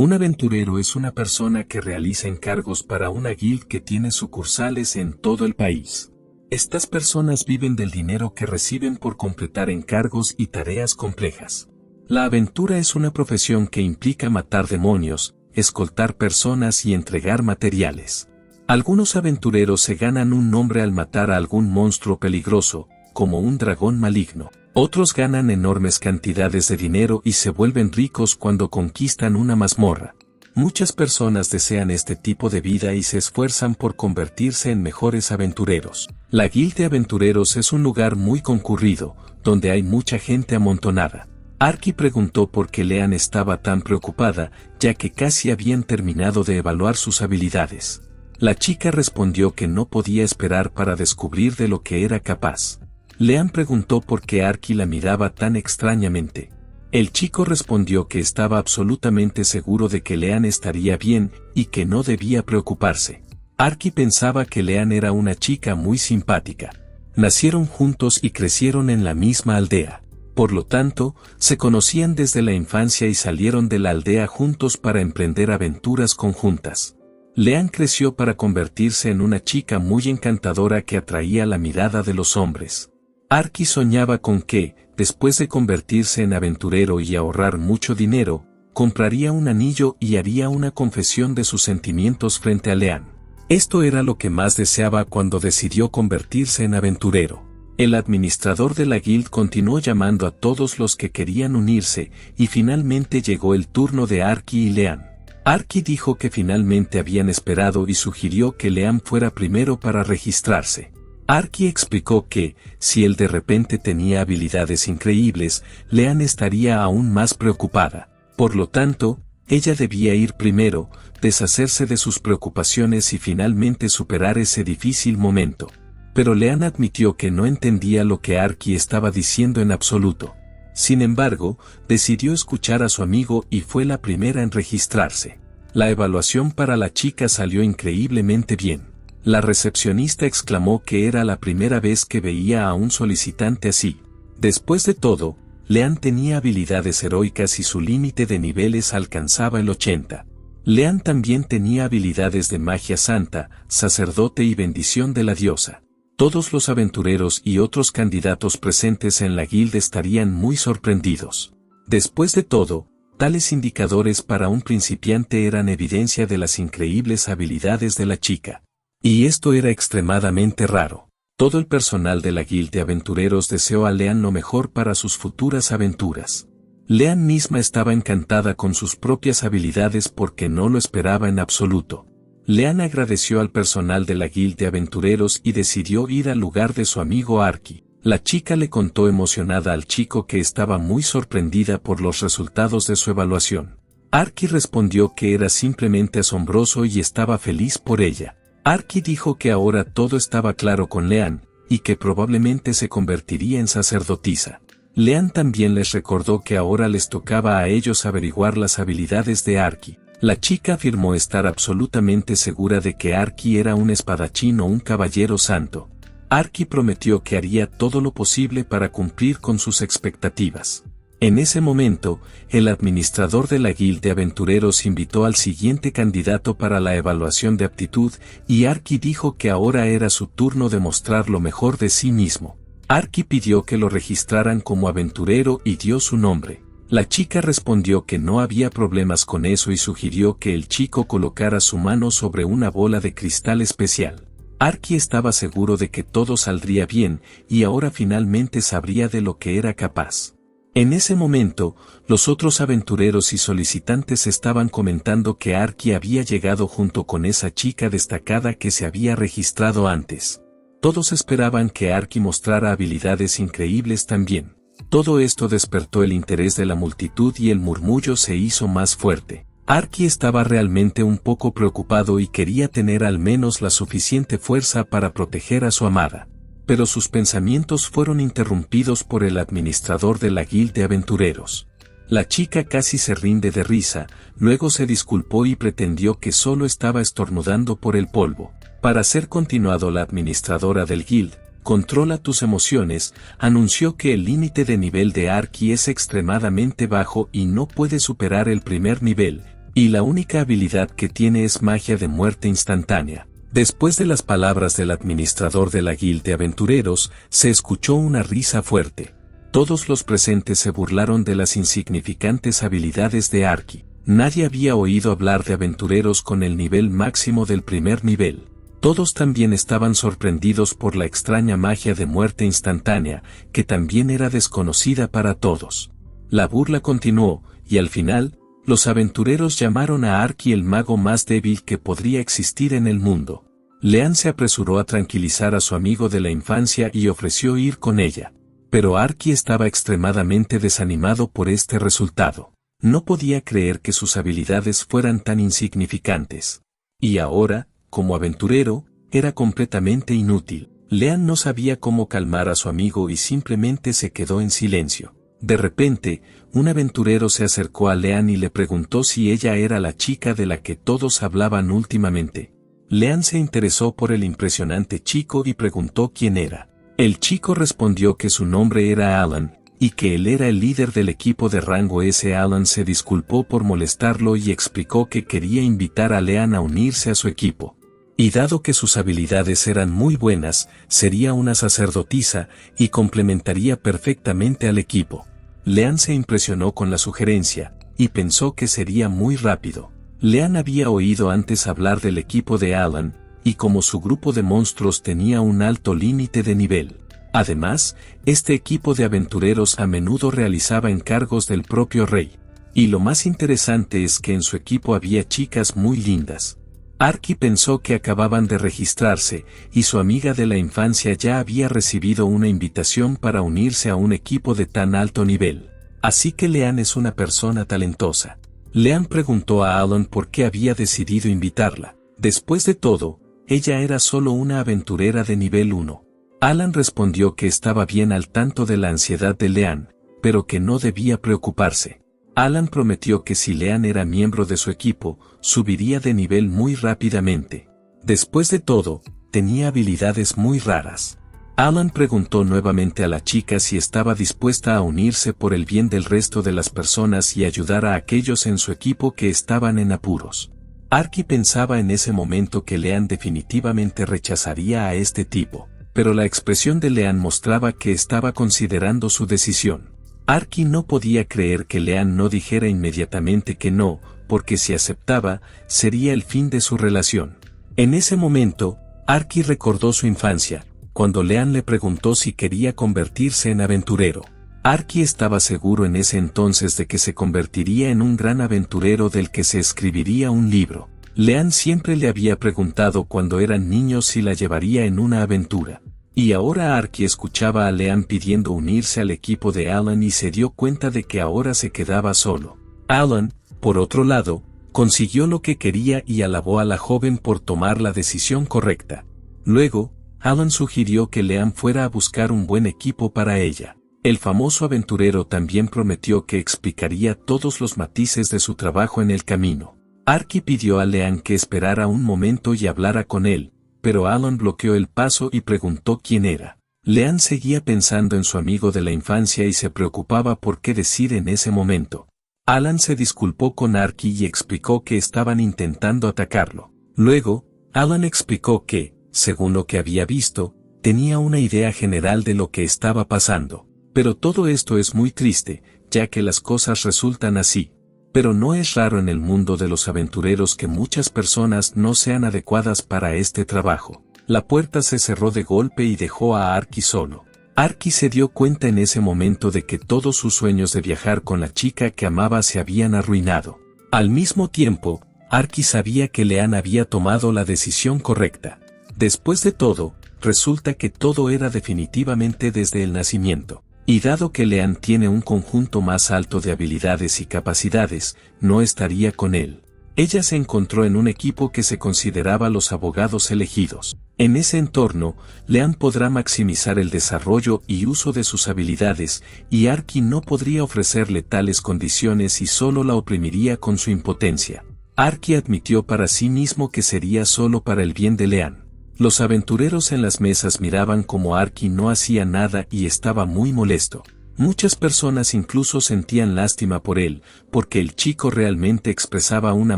Un aventurero es una persona que realiza encargos para una guild que tiene sucursales en todo el país. Estas personas viven del dinero que reciben por completar encargos y tareas complejas. La aventura es una profesión que implica matar demonios, escoltar personas y entregar materiales. Algunos aventureros se ganan un nombre al matar a algún monstruo peligroso, como un dragón maligno. Otros ganan enormes cantidades de dinero y se vuelven ricos cuando conquistan una mazmorra. Muchas personas desean este tipo de vida y se esfuerzan por convertirse en mejores aventureros. La Guild de Aventureros es un lugar muy concurrido, donde hay mucha gente amontonada. Arky preguntó por qué Leanne estaba tan preocupada, ya que casi habían terminado de evaluar sus habilidades. La chica respondió que no podía esperar para descubrir de lo que era capaz. Leanne preguntó por qué Arky la miraba tan extrañamente. El chico respondió que estaba absolutamente seguro de que Leanne estaría bien y que no debía preocuparse. Arky pensaba que Leanne era una chica muy simpática. Nacieron juntos y crecieron en la misma aldea. Por lo tanto, se conocían desde la infancia y salieron de la aldea juntos para emprender aventuras conjuntas. Leanne creció para convertirse en una chica muy encantadora que atraía la mirada de los hombres. Arky soñaba con que, después de convertirse en aventurero y ahorrar mucho dinero, compraría un anillo y haría una confesión de sus sentimientos frente a Leanne. Esto era lo que más deseaba cuando decidió convertirse en aventurero. El administrador de la guild continuó llamando a todos los que querían unirse, y finalmente llegó el turno de Arky y Leanne. Arky dijo que finalmente habían esperado y sugirió que Leanne fuera primero para registrarse. Arky explicó que, si él de repente tenía habilidades increíbles, Leanne estaría aún más preocupada. Por lo tanto, ella debía ir primero, deshacerse de sus preocupaciones y finalmente superar ese difícil momento. Pero Leanne admitió que no entendía lo que Arky estaba diciendo en absoluto. Sin embargo, decidió escuchar a su amigo y fue la primera en registrarse. La evaluación para la chica salió increíblemente bien. La recepcionista exclamó que era la primera vez que veía a un solicitante así. Después de todo, Leanne tenía habilidades heroicas y su límite de niveles alcanzaba el 80. Leanne también tenía habilidades de magia santa, sacerdote y bendición de la diosa. Todos los aventureros y otros candidatos presentes en la guild estarían muy sorprendidos. Después de todo, tales indicadores para un principiante eran evidencia de las increíbles habilidades de la chica. Y esto era extremadamente raro. Todo el personal de la Guild de Aventureros deseó a Leanne lo mejor para sus futuras aventuras. Leanne misma estaba encantada con sus propias habilidades porque no lo esperaba en absoluto. Leanne agradeció al personal de la Guild de Aventureros y decidió ir al lugar de su amigo Arky. La chica le contó emocionada al chico que estaba muy sorprendida por los resultados de su evaluación. Arky respondió que era simplemente asombroso y estaba feliz por ella. Arky dijo que ahora todo estaba claro con Leanne, y que probablemente se convertiría en sacerdotisa. Leanne también les recordó que ahora les tocaba a ellos averiguar las habilidades de Arky. La chica afirmó estar absolutamente segura de que Arky era un espadachín o un caballero santo. Arky prometió que haría todo lo posible para cumplir con sus expectativas. En ese momento, el administrador de la Guild de Aventureros invitó al siguiente candidato para la evaluación de aptitud, y Arky dijo que ahora era su turno de mostrar lo mejor de sí mismo. Arky pidió que lo registraran como aventurero y dio su nombre. La chica respondió que no había problemas con eso y sugirió que el chico colocara su mano sobre una bola de cristal especial. Arky estaba seguro de que todo saldría bien, y ahora finalmente sabría de lo que era capaz. En ese momento, los otros aventureros y solicitantes estaban comentando que Arky había llegado junto con esa chica destacada que se había registrado antes. Todos esperaban que Arky mostrara habilidades increíbles también. Todo esto despertó el interés de la multitud y el murmullo se hizo más fuerte. Arky estaba realmente un poco preocupado y quería tener al menos la suficiente fuerza para proteger a su amada. Pero sus pensamientos fueron interrumpidos por el administrador de la Guild de Aventureros. La chica casi se rinde de risa, luego se disculpó y pretendió que solo estaba estornudando por el polvo. Para ser continuado, la administradora del Guild, Controla tus emociones, anunció que el límite de nivel de Arky es extremadamente bajo y no puede superar el primer nivel, Y la única habilidad que tiene es magia de muerte instantánea. Después de las palabras del administrador de la guild de aventureros, se escuchó una risa fuerte. Todos los presentes se burlaron de las insignificantes habilidades de Arky. Nadie había oído hablar de aventureros con el nivel máximo del primer nivel. Todos también estaban sorprendidos por la extraña magia de muerte instantánea, que también era desconocida para todos. La burla continuó, y al final, los aventureros llamaron a Arky el mago más débil que podría existir en el mundo. Leanne se apresuró a tranquilizar a su amigo de la infancia y ofreció ir con ella. Pero Arky estaba extremadamente desanimado por este resultado. No podía creer que sus habilidades fueran tan insignificantes. Y ahora, como aventurero, era completamente inútil. Leanne no sabía cómo calmar a su amigo y simplemente se quedó en silencio. De repente, un aventurero se acercó a Leanne y le preguntó si ella era la chica de la que todos hablaban últimamente. Leanne se interesó por el impresionante chico y preguntó quién era. El chico respondió que su nombre era Alan, y que él era el líder del equipo de rango S. Alan se disculpó por molestarlo y explicó que quería invitar a Leanne a unirse a su equipo. Y dado que sus habilidades eran muy buenas, sería una sacerdotisa y complementaría perfectamente al equipo. Leanne se impresionó con la sugerencia, y pensó que sería muy rápido. Leanne había oído antes hablar del equipo de Alan, y como su grupo de monstruos tenía un alto límite de nivel. Además, este equipo de aventureros a menudo realizaba encargos del propio rey. Y lo más interesante es que en su equipo había chicas muy lindas. Arky pensó que acababan de registrarse, y su amiga de la infancia ya había recibido una invitación para unirse a un equipo de tan alto nivel. Así que Leanne es una persona talentosa. Leanne preguntó a Alan por qué había decidido invitarla. Después de todo, ella era solo una aventurera de nivel 1. Alan respondió que estaba bien al tanto de la ansiedad de Leanne, pero que no debía preocuparse. Alan prometió que si Leanne era miembro de su equipo, subiría de nivel muy rápidamente. Después de todo, tenía habilidades muy raras. Alan preguntó nuevamente a la chica si estaba dispuesta a unirse por el bien del resto de las personas y ayudar a aquellos en su equipo que estaban en apuros. Arky pensaba en ese momento que Leanne definitivamente rechazaría a este tipo, pero la expresión de Leanne mostraba que estaba considerando su decisión. Arky no podía creer que Leanne no dijera inmediatamente que no, porque si aceptaba, sería el fin de su relación. En ese momento, Arky recordó su infancia, cuando Leanne le preguntó si quería convertirse en aventurero. Arky estaba seguro en ese entonces de que se convertiría en un gran aventurero del que se escribiría un libro. Leanne siempre le había preguntado cuando eran niños si la llevaría en una aventura. Y ahora Arky escuchaba a Leanne pidiendo unirse al equipo de Alan y se dio cuenta de que ahora se quedaba solo. Alan, por otro lado, consiguió lo que quería y alabó a la joven por tomar la decisión correcta. Luego, Alan sugirió que Leanne fuera a buscar un buen equipo para ella. El famoso aventurero también prometió que explicaría todos los matices de su trabajo en el camino. Arky pidió a Leanne que esperara un momento y hablara con él, pero Alan bloqueó el paso y preguntó quién era. Leanne seguía pensando en su amigo de la infancia y se preocupaba por qué decir en ese momento. Alan se disculpó con Arky y explicó que estaban intentando atacarlo. Luego, Alan explicó que, según lo que había visto, tenía una idea general de lo que estaba pasando. Pero todo esto es muy triste, ya que las cosas resultan así. Pero no es raro en el mundo de los aventureros que muchas personas no sean adecuadas para este trabajo. La puerta se cerró de golpe y dejó a Arky solo. Arky se dio cuenta en ese momento de que todos sus sueños de viajar con la chica que amaba se habían arruinado. Al mismo tiempo, Arky sabía que Leanne había tomado la decisión correcta. Después de todo, resulta que todo era definitivamente desde el nacimiento. Y dado que Leanne tiene un conjunto más alto de habilidades y capacidades, no estaría con él. Ella se encontró en un equipo que se consideraba los abogados elegidos. En ese entorno, Leanne podrá maximizar el desarrollo y uso de sus habilidades, y Arky no podría ofrecerle tales condiciones y solo la oprimiría con su impotencia. Arky admitió para sí mismo que sería solo para el bien de Leanne. Los aventureros en las mesas miraban como Arky no hacía nada y estaba muy molesto. Muchas personas incluso sentían lástima por él, porque el chico realmente expresaba una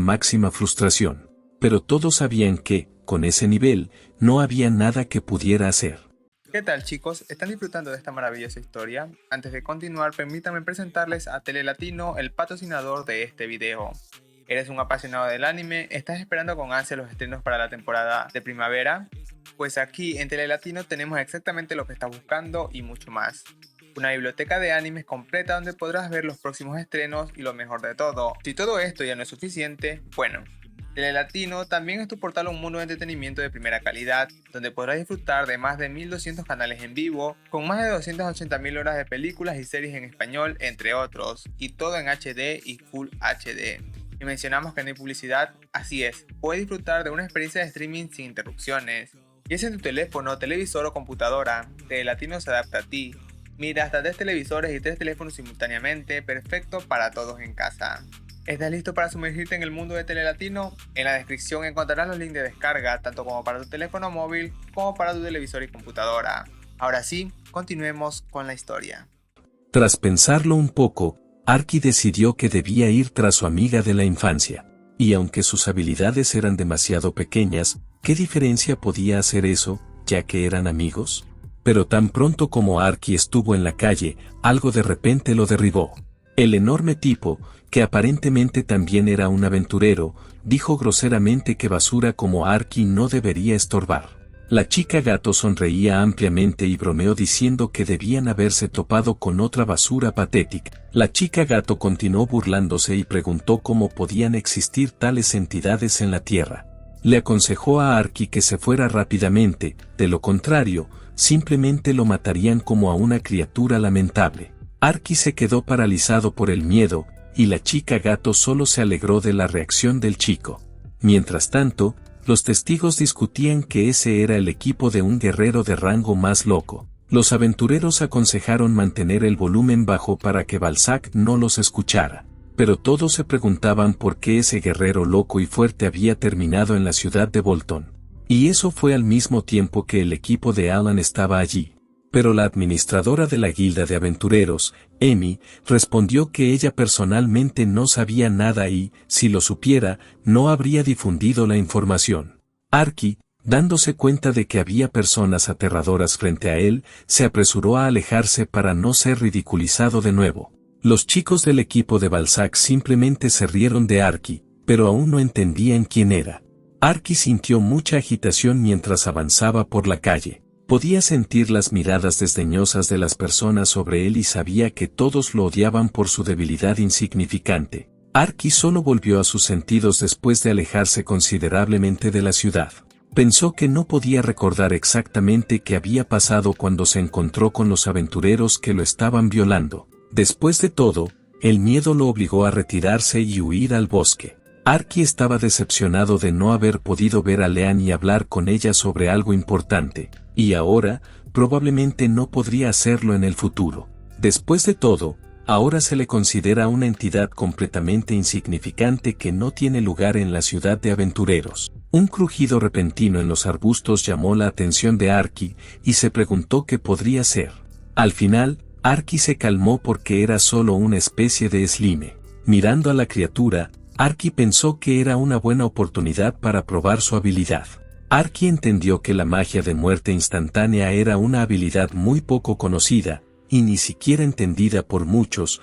máxima frustración. Pero todos sabían que, con ese nivel, no había nada que pudiera hacer. ¿Qué tal, chicos? ¿Están disfrutando de esta maravillosa historia? Antes de continuar, permítanme presentarles a Telelatino, el patrocinador de este video. ¿Eres un apasionado del anime? ¿Estás esperando con ansia los estrenos para la temporada de primavera? Pues aquí en Telelatino tenemos exactamente lo que estás buscando y mucho más. Una biblioteca de animes completa donde podrás ver los próximos estrenos y lo mejor de todo. Si todo esto ya no es suficiente, bueno, Telelatino también es tu portal a un mundo de entretenimiento de primera calidad, donde podrás disfrutar de más de 1200 canales en vivo, con más de 280.000 horas de películas y series en español, entre otros, y todo en HD y Full HD. Y mencionamos que no hay publicidad, así es, puedes disfrutar de una experiencia de streaming sin interrupciones. Y es en tu teléfono, televisor o computadora, Telelatino se adapta a ti. Mira, hasta 3 televisores y 3 teléfonos simultáneamente, perfecto para todos en casa. ¿Estás listo para sumergirte en el mundo de Telelatino? En la descripción encontrarás los links de descarga, tanto como para tu teléfono móvil como para tu televisor y computadora. Ahora sí, continuemos con la historia. Tras pensarlo un poco, Arki decidió que debía ir tras su amiga de la infancia. Y aunque sus habilidades eran demasiado pequeñas, ¿qué diferencia podía hacer eso, ya que eran amigos? Pero tan pronto como Arki estuvo en la calle, algo de repente lo derribó. El enorme tipo, que aparentemente también era un aventurero, dijo groseramente que basura como Arki no debería estorbar. La chica gato sonreía ampliamente y bromeó diciendo que debían haberse topado con otra basura patética. La chica gato continuó burlándose y preguntó cómo podían existir tales entidades en la tierra. Le aconsejó a Arki que se fuera rápidamente, de lo contrario, simplemente lo matarían como a una criatura lamentable. Arki se quedó paralizado por el miedo, y la chica gato solo se alegró de la reacción del chico. Mientras tanto, los testigos discutían que ese era el equipo de un guerrero de rango más loco. Los aventureros aconsejaron mantener el volumen bajo para que Balzac no los escuchara. Pero todos se preguntaban por qué ese guerrero loco y fuerte había terminado en la ciudad de Bolton. Y eso fue al mismo tiempo que el equipo de Alan estaba allí. Pero la administradora de la Guilda de Aventureros, Emi, respondió que ella personalmente no sabía nada y, si lo supiera, no habría difundido la información. Arki, dándose cuenta de que había personas aterradoras frente a él, se apresuró a alejarse para no ser ridiculizado de nuevo. Los chicos del equipo de Balzac simplemente se rieron de Arki, pero aún no entendían quién era. Arki sintió mucha agitación mientras avanzaba por la calle. Podía sentir las miradas desdeñosas de las personas sobre él y sabía que todos lo odiaban por su debilidad insignificante. Arki solo volvió a sus sentidos después de alejarse considerablemente de la ciudad. Pensó que no podía recordar exactamente qué había pasado cuando se encontró con los aventureros que lo estaban violando. Después de todo, el miedo lo obligó a retirarse y huir al bosque. Arki estaba decepcionado de no haber podido ver a Leanne y hablar con ella sobre algo importante. Y ahora, probablemente no podría hacerlo en el futuro. Después de todo, ahora se le considera una entidad completamente insignificante que no tiene lugar en la ciudad de aventureros. Un crujido repentino en los arbustos llamó la atención de Arki, y se preguntó qué podría ser. Al final, Arki se calmó porque era solo una especie de slime. Mirando a la criatura, Arki pensó que era una buena oportunidad para probar su habilidad. Arki entendió que la magia de muerte instantánea era una habilidad muy poco conocida, y ni siquiera entendida por muchos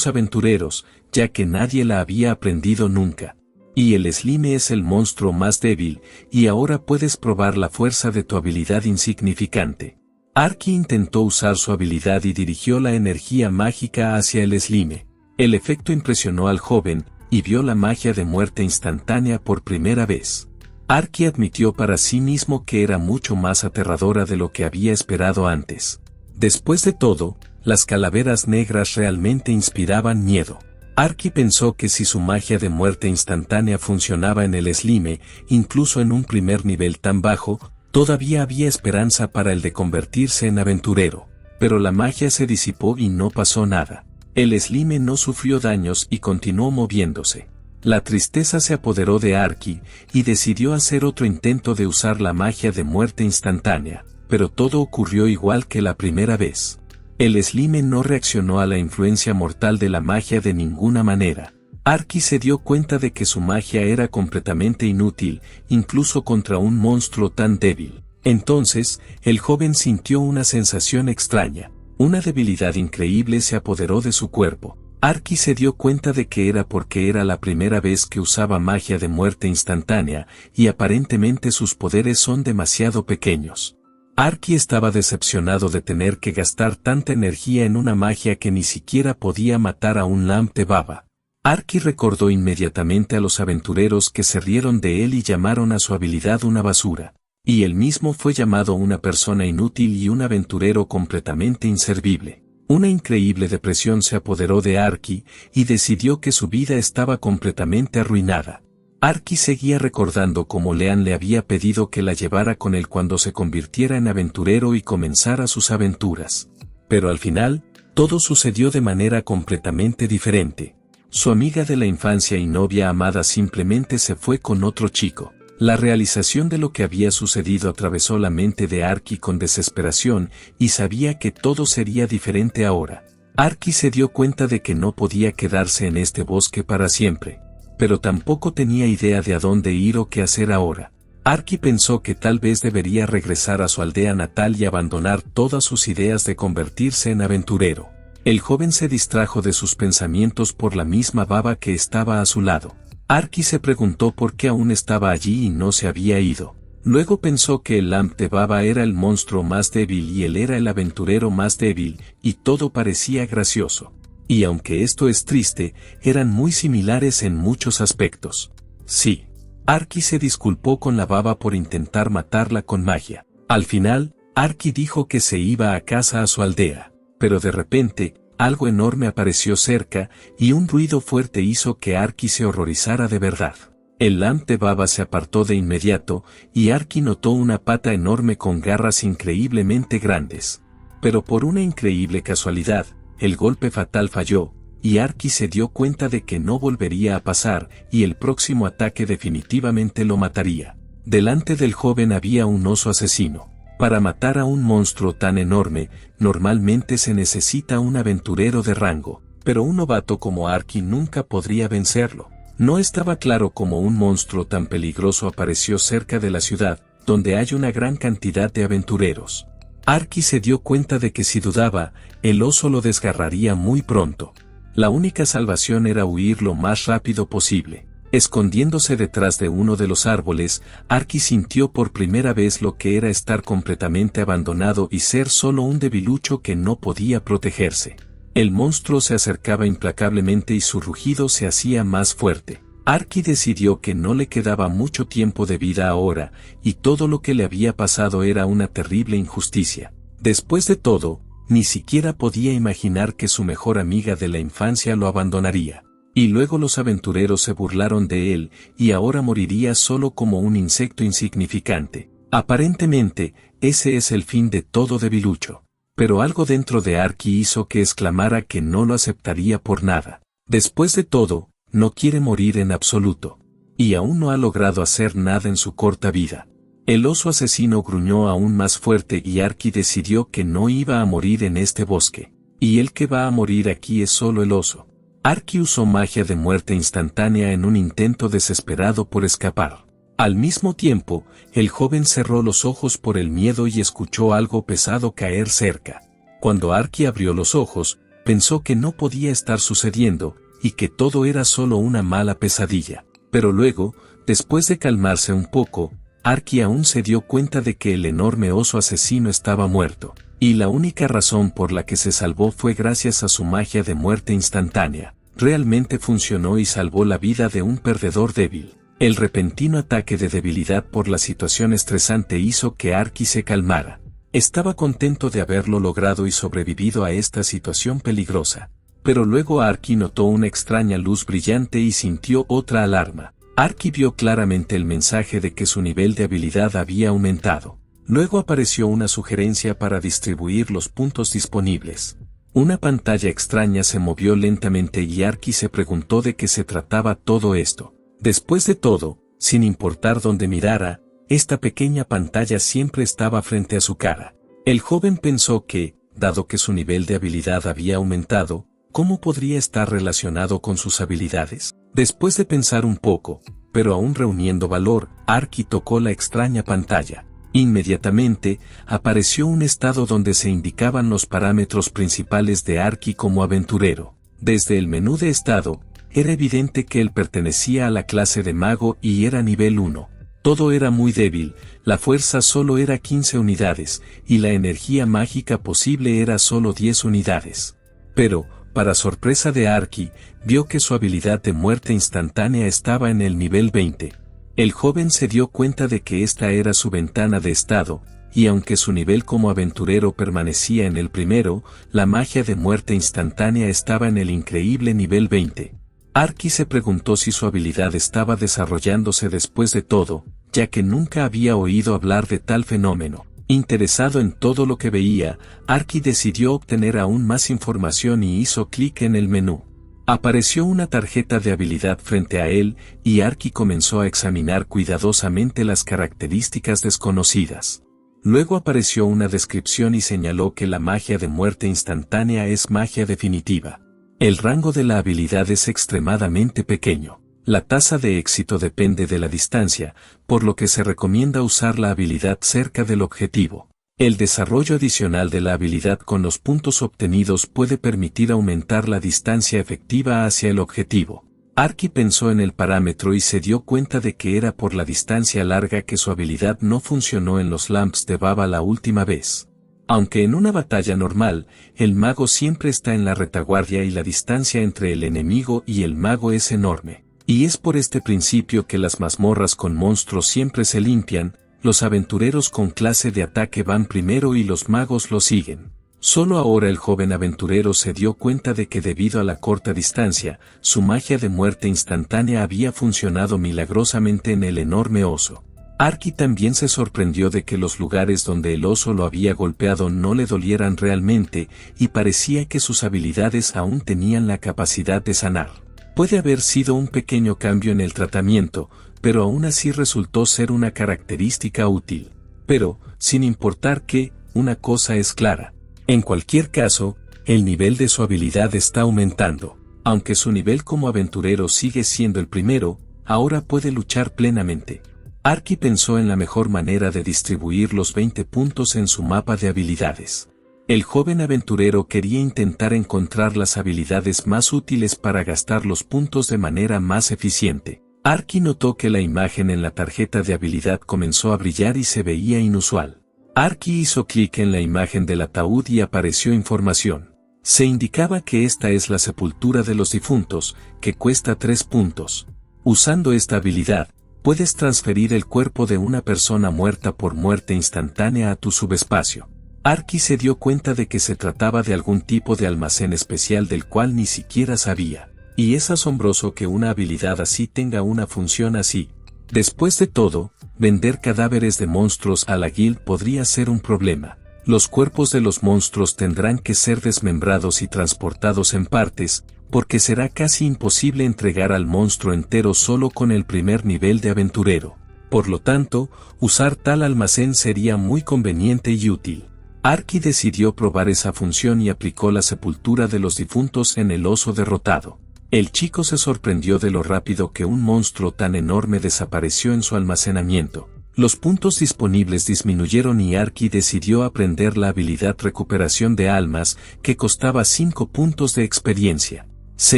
aventureros, ya que nadie la había aprendido nunca. Y el slime es el monstruo más débil, y ahora puedes probar la fuerza de tu habilidad insignificante. Arki intentó usar su habilidad y dirigió la energía mágica hacia el slime. El efecto impresionó al joven, y vio la magia de muerte instantánea por primera vez. Arki admitió para sí mismo que era mucho más aterradora de lo que había esperado antes. Después de todo, las calaveras negras realmente inspiraban miedo. Arki pensó que si su magia de muerte instantánea funcionaba en el slime, incluso en un primer nivel tan bajo, todavía había esperanza para el de convertirse en aventurero. Pero la magia se disipó y no pasó nada. El slime no sufrió daños y continuó moviéndose. La tristeza se apoderó de Arki, y decidió hacer otro intento de usar la magia de muerte instantánea, pero todo ocurrió igual que la primera vez. El Slime no reaccionó a la influencia mortal de la magia de ninguna manera. Arky se dio cuenta de que su magia era completamente inútil, incluso contra un monstruo tan débil. Entonces, el joven sintió una sensación extraña. Una debilidad increíble se apoderó de su cuerpo. Arky se dio cuenta de que era porque era la primera vez que usaba magia de muerte instantánea, y aparentemente sus poderes son demasiado pequeños. Arky estaba decepcionado de tener que gastar tanta energía en una magia que ni siquiera podía matar a un Lamp de Baba. Arky recordó inmediatamente a los aventureros que se rieron de él y llamaron a su habilidad una basura. Y él mismo fue llamado una persona inútil y un aventurero completamente inservible. Una increíble depresión se apoderó de Arky y decidió que su vida estaba completamente arruinada. Arky seguía recordando cómo Leanne le había pedido que la llevara con él cuando se convirtiera en aventurero y comenzara sus aventuras. Pero al final, todo sucedió de manera completamente diferente. Su amiga de la infancia y novia amada simplemente se fue con otro chico. La realización de lo que había sucedido atravesó la mente de Arky con desesperación y sabía que todo sería diferente ahora. Arky se dio cuenta de que no podía quedarse en este bosque para siempre, pero tampoco tenía idea de a dónde ir o qué hacer ahora. Arky pensó que tal vez debería regresar a su aldea natal y abandonar todas sus ideas de convertirse en aventurero. El joven se distrajo de sus pensamientos por la misma baba que estaba a su lado. Arky se preguntó por qué aún estaba allí y no se había ido. Luego pensó que el Lamp de Baba era el monstruo más débil y él era el aventurero más débil, y todo parecía gracioso. Y aunque esto es triste, eran muy similares en muchos aspectos. Sí. Arky se disculpó con la baba por intentar matarla con magia. Al final, Arky dijo que se iba a casa a su aldea, pero de repente, algo enorme apareció cerca, y un ruido fuerte hizo que Arky se horrorizara de verdad. El Lamp de Baba se apartó de inmediato, y Arky notó una pata enorme con garras increíblemente grandes. Pero por una increíble casualidad, el golpe fatal falló, y Arky se dio cuenta de que no volvería a pasar, y el próximo ataque definitivamente lo mataría. Delante del joven había un oso asesino. Para matar a un monstruo tan enorme, normalmente se necesita un aventurero de rango, pero un novato como Arky nunca podría vencerlo. No estaba claro cómo un monstruo tan peligroso apareció cerca de la ciudad, donde hay una gran cantidad de aventureros. Arky se dio cuenta de que si dudaba, el oso lo desgarraría muy pronto. La única salvación era huir lo más rápido posible. Escondiéndose detrás de uno de los árboles, Arky sintió por primera vez lo que era estar completamente abandonado y ser solo un debilucho que no podía protegerse. El monstruo se acercaba implacablemente y su rugido se hacía más fuerte. Arky decidió que no le quedaba mucho tiempo de vida ahora, y todo lo que le había pasado era una terrible injusticia. Después de todo, ni siquiera podía imaginar que su mejor amiga de la infancia lo abandonaría. Y luego los aventureros se burlaron de él, y ahora moriría solo como un insecto insignificante. Aparentemente, ese es el fin de todo debilucho. Pero algo dentro de Arky hizo que exclamara que no lo aceptaría por nada. Después de todo, no quiere morir en absoluto. Y aún no ha logrado hacer nada en su corta vida. El oso asesino gruñó aún más fuerte y Arky decidió que no iba a morir en este bosque. Y el que va a morir aquí es solo el oso. Arky usó magia de muerte instantánea en un intento desesperado por escapar. Al mismo tiempo, el joven cerró los ojos por el miedo y escuchó algo pesado caer cerca. Cuando Arky abrió los ojos, pensó que no podía estar sucediendo, y que todo era solo una mala pesadilla. Pero luego, después de calmarse un poco, Arky aún se dio cuenta de que el enorme oso asesino estaba muerto. Y la única razón por la que se salvó fue gracias a su magia de muerte instantánea. Realmente funcionó y salvó la vida de un perdedor débil. El repentino ataque de debilidad por la situación estresante hizo que Arky se calmara. Estaba contento de haberlo logrado y sobrevivido a esta situación peligrosa. Pero luego Arky notó una extraña luz brillante y sintió otra alarma. Arky vio claramente el mensaje de que su nivel de habilidad había aumentado. Luego apareció una sugerencia para distribuir los puntos disponibles. Una pantalla extraña se movió lentamente y Arky se preguntó de qué se trataba todo esto. Después de todo, sin importar dónde mirara, esta pequeña pantalla siempre estaba frente a su cara. El joven pensó que, dado que su nivel de habilidad había aumentado, ¿cómo podría estar relacionado con sus habilidades? Después de pensar un poco, pero aún reuniendo valor, Arky tocó la extraña pantalla. Inmediatamente, apareció un estado donde se indicaban los parámetros principales de Arky como aventurero. Desde el menú de estado, era evidente que él pertenecía a la clase de mago y era nivel 1. Todo era muy débil, la fuerza solo era 15 unidades, y la energía mágica posible era solo 10 unidades. Pero, para sorpresa de Arky, vio que su habilidad de muerte instantánea estaba en el nivel 20. El joven se dio cuenta de que esta era su ventana de estado, y aunque su nivel como aventurero permanecía en el primero, la magia de muerte instantánea estaba en el increíble nivel 20. Arky se preguntó si su habilidad estaba desarrollándose después de todo, ya que nunca había oído hablar de tal fenómeno. Interesado en todo lo que veía, Arky decidió obtener aún más información y hizo clic en el menú. Apareció una tarjeta de habilidad frente a él, y Arky comenzó a examinar cuidadosamente las características desconocidas. Luego apareció una descripción y señaló que la magia de muerte instantánea es magia definitiva. El rango de la habilidad es extremadamente pequeño. La tasa de éxito depende de la distancia, por lo que se recomienda usar la habilidad cerca del objetivo. El desarrollo adicional de la habilidad con los puntos obtenidos puede permitir aumentar la distancia efectiva hacia el objetivo. Arky pensó en el parámetro y se dio cuenta de que era por la distancia larga que su habilidad no funcionó en los Lamps de Baba la última vez. Aunque en una batalla normal, el mago siempre está en la retaguardia y la distancia entre el enemigo y el mago es enorme. Y es por este principio que las mazmorras con monstruos siempre se limpian, los aventureros con clase de ataque van primero y los magos lo siguen. Solo ahora el joven aventurero se dio cuenta de que debido a la corta distancia, su magia de muerte instantánea había funcionado milagrosamente en el enorme oso. Arky también se sorprendió de que los lugares donde el oso lo había golpeado no le dolieran realmente, y parecía que sus habilidades aún tenían la capacidad de sanar. Puede haber sido un pequeño cambio en el tratamiento, pero aún así resultó ser una característica útil. Pero, sin importar qué, una cosa es clara. En cualquier caso, el nivel de su habilidad está aumentando. Aunque su nivel como aventurero sigue siendo el primero, ahora puede luchar plenamente. Arky pensó en la mejor manera de distribuir los 20 puntos en su mapa de habilidades. El joven aventurero quería intentar encontrar las habilidades más útiles para gastar los puntos de manera más eficiente. Arky notó que la imagen en la tarjeta de habilidad comenzó a brillar y se veía inusual. Arky hizo clic en la imagen del ataúd y apareció información. Se indicaba que esta es la sepultura de los difuntos, que cuesta 3 puntos. Usando esta habilidad, puedes transferir el cuerpo de una persona muerta por muerte instantánea a tu subespacio. Arky se dio cuenta de que se trataba de algún tipo de almacén especial del cual ni siquiera sabía. Y es asombroso que una habilidad así tenga una función así. Después de todo, vender cadáveres de monstruos a la guild podría ser un problema. Los cuerpos de los monstruos tendrán que ser desmembrados y transportados en partes, porque será casi imposible entregar al monstruo entero solo con el primer nivel de aventurero. Por lo tanto, usar tal almacén sería muy conveniente y útil. Arky decidió probar esa función y aplicó la sepultura de los difuntos en el oso derrotado. El chico se sorprendió de lo rápido que un monstruo tan enorme desapareció en su almacenamiento. Los puntos disponibles disminuyeron y Arky decidió aprender la habilidad recuperación de almas, que costaba 5 puntos de experiencia. Se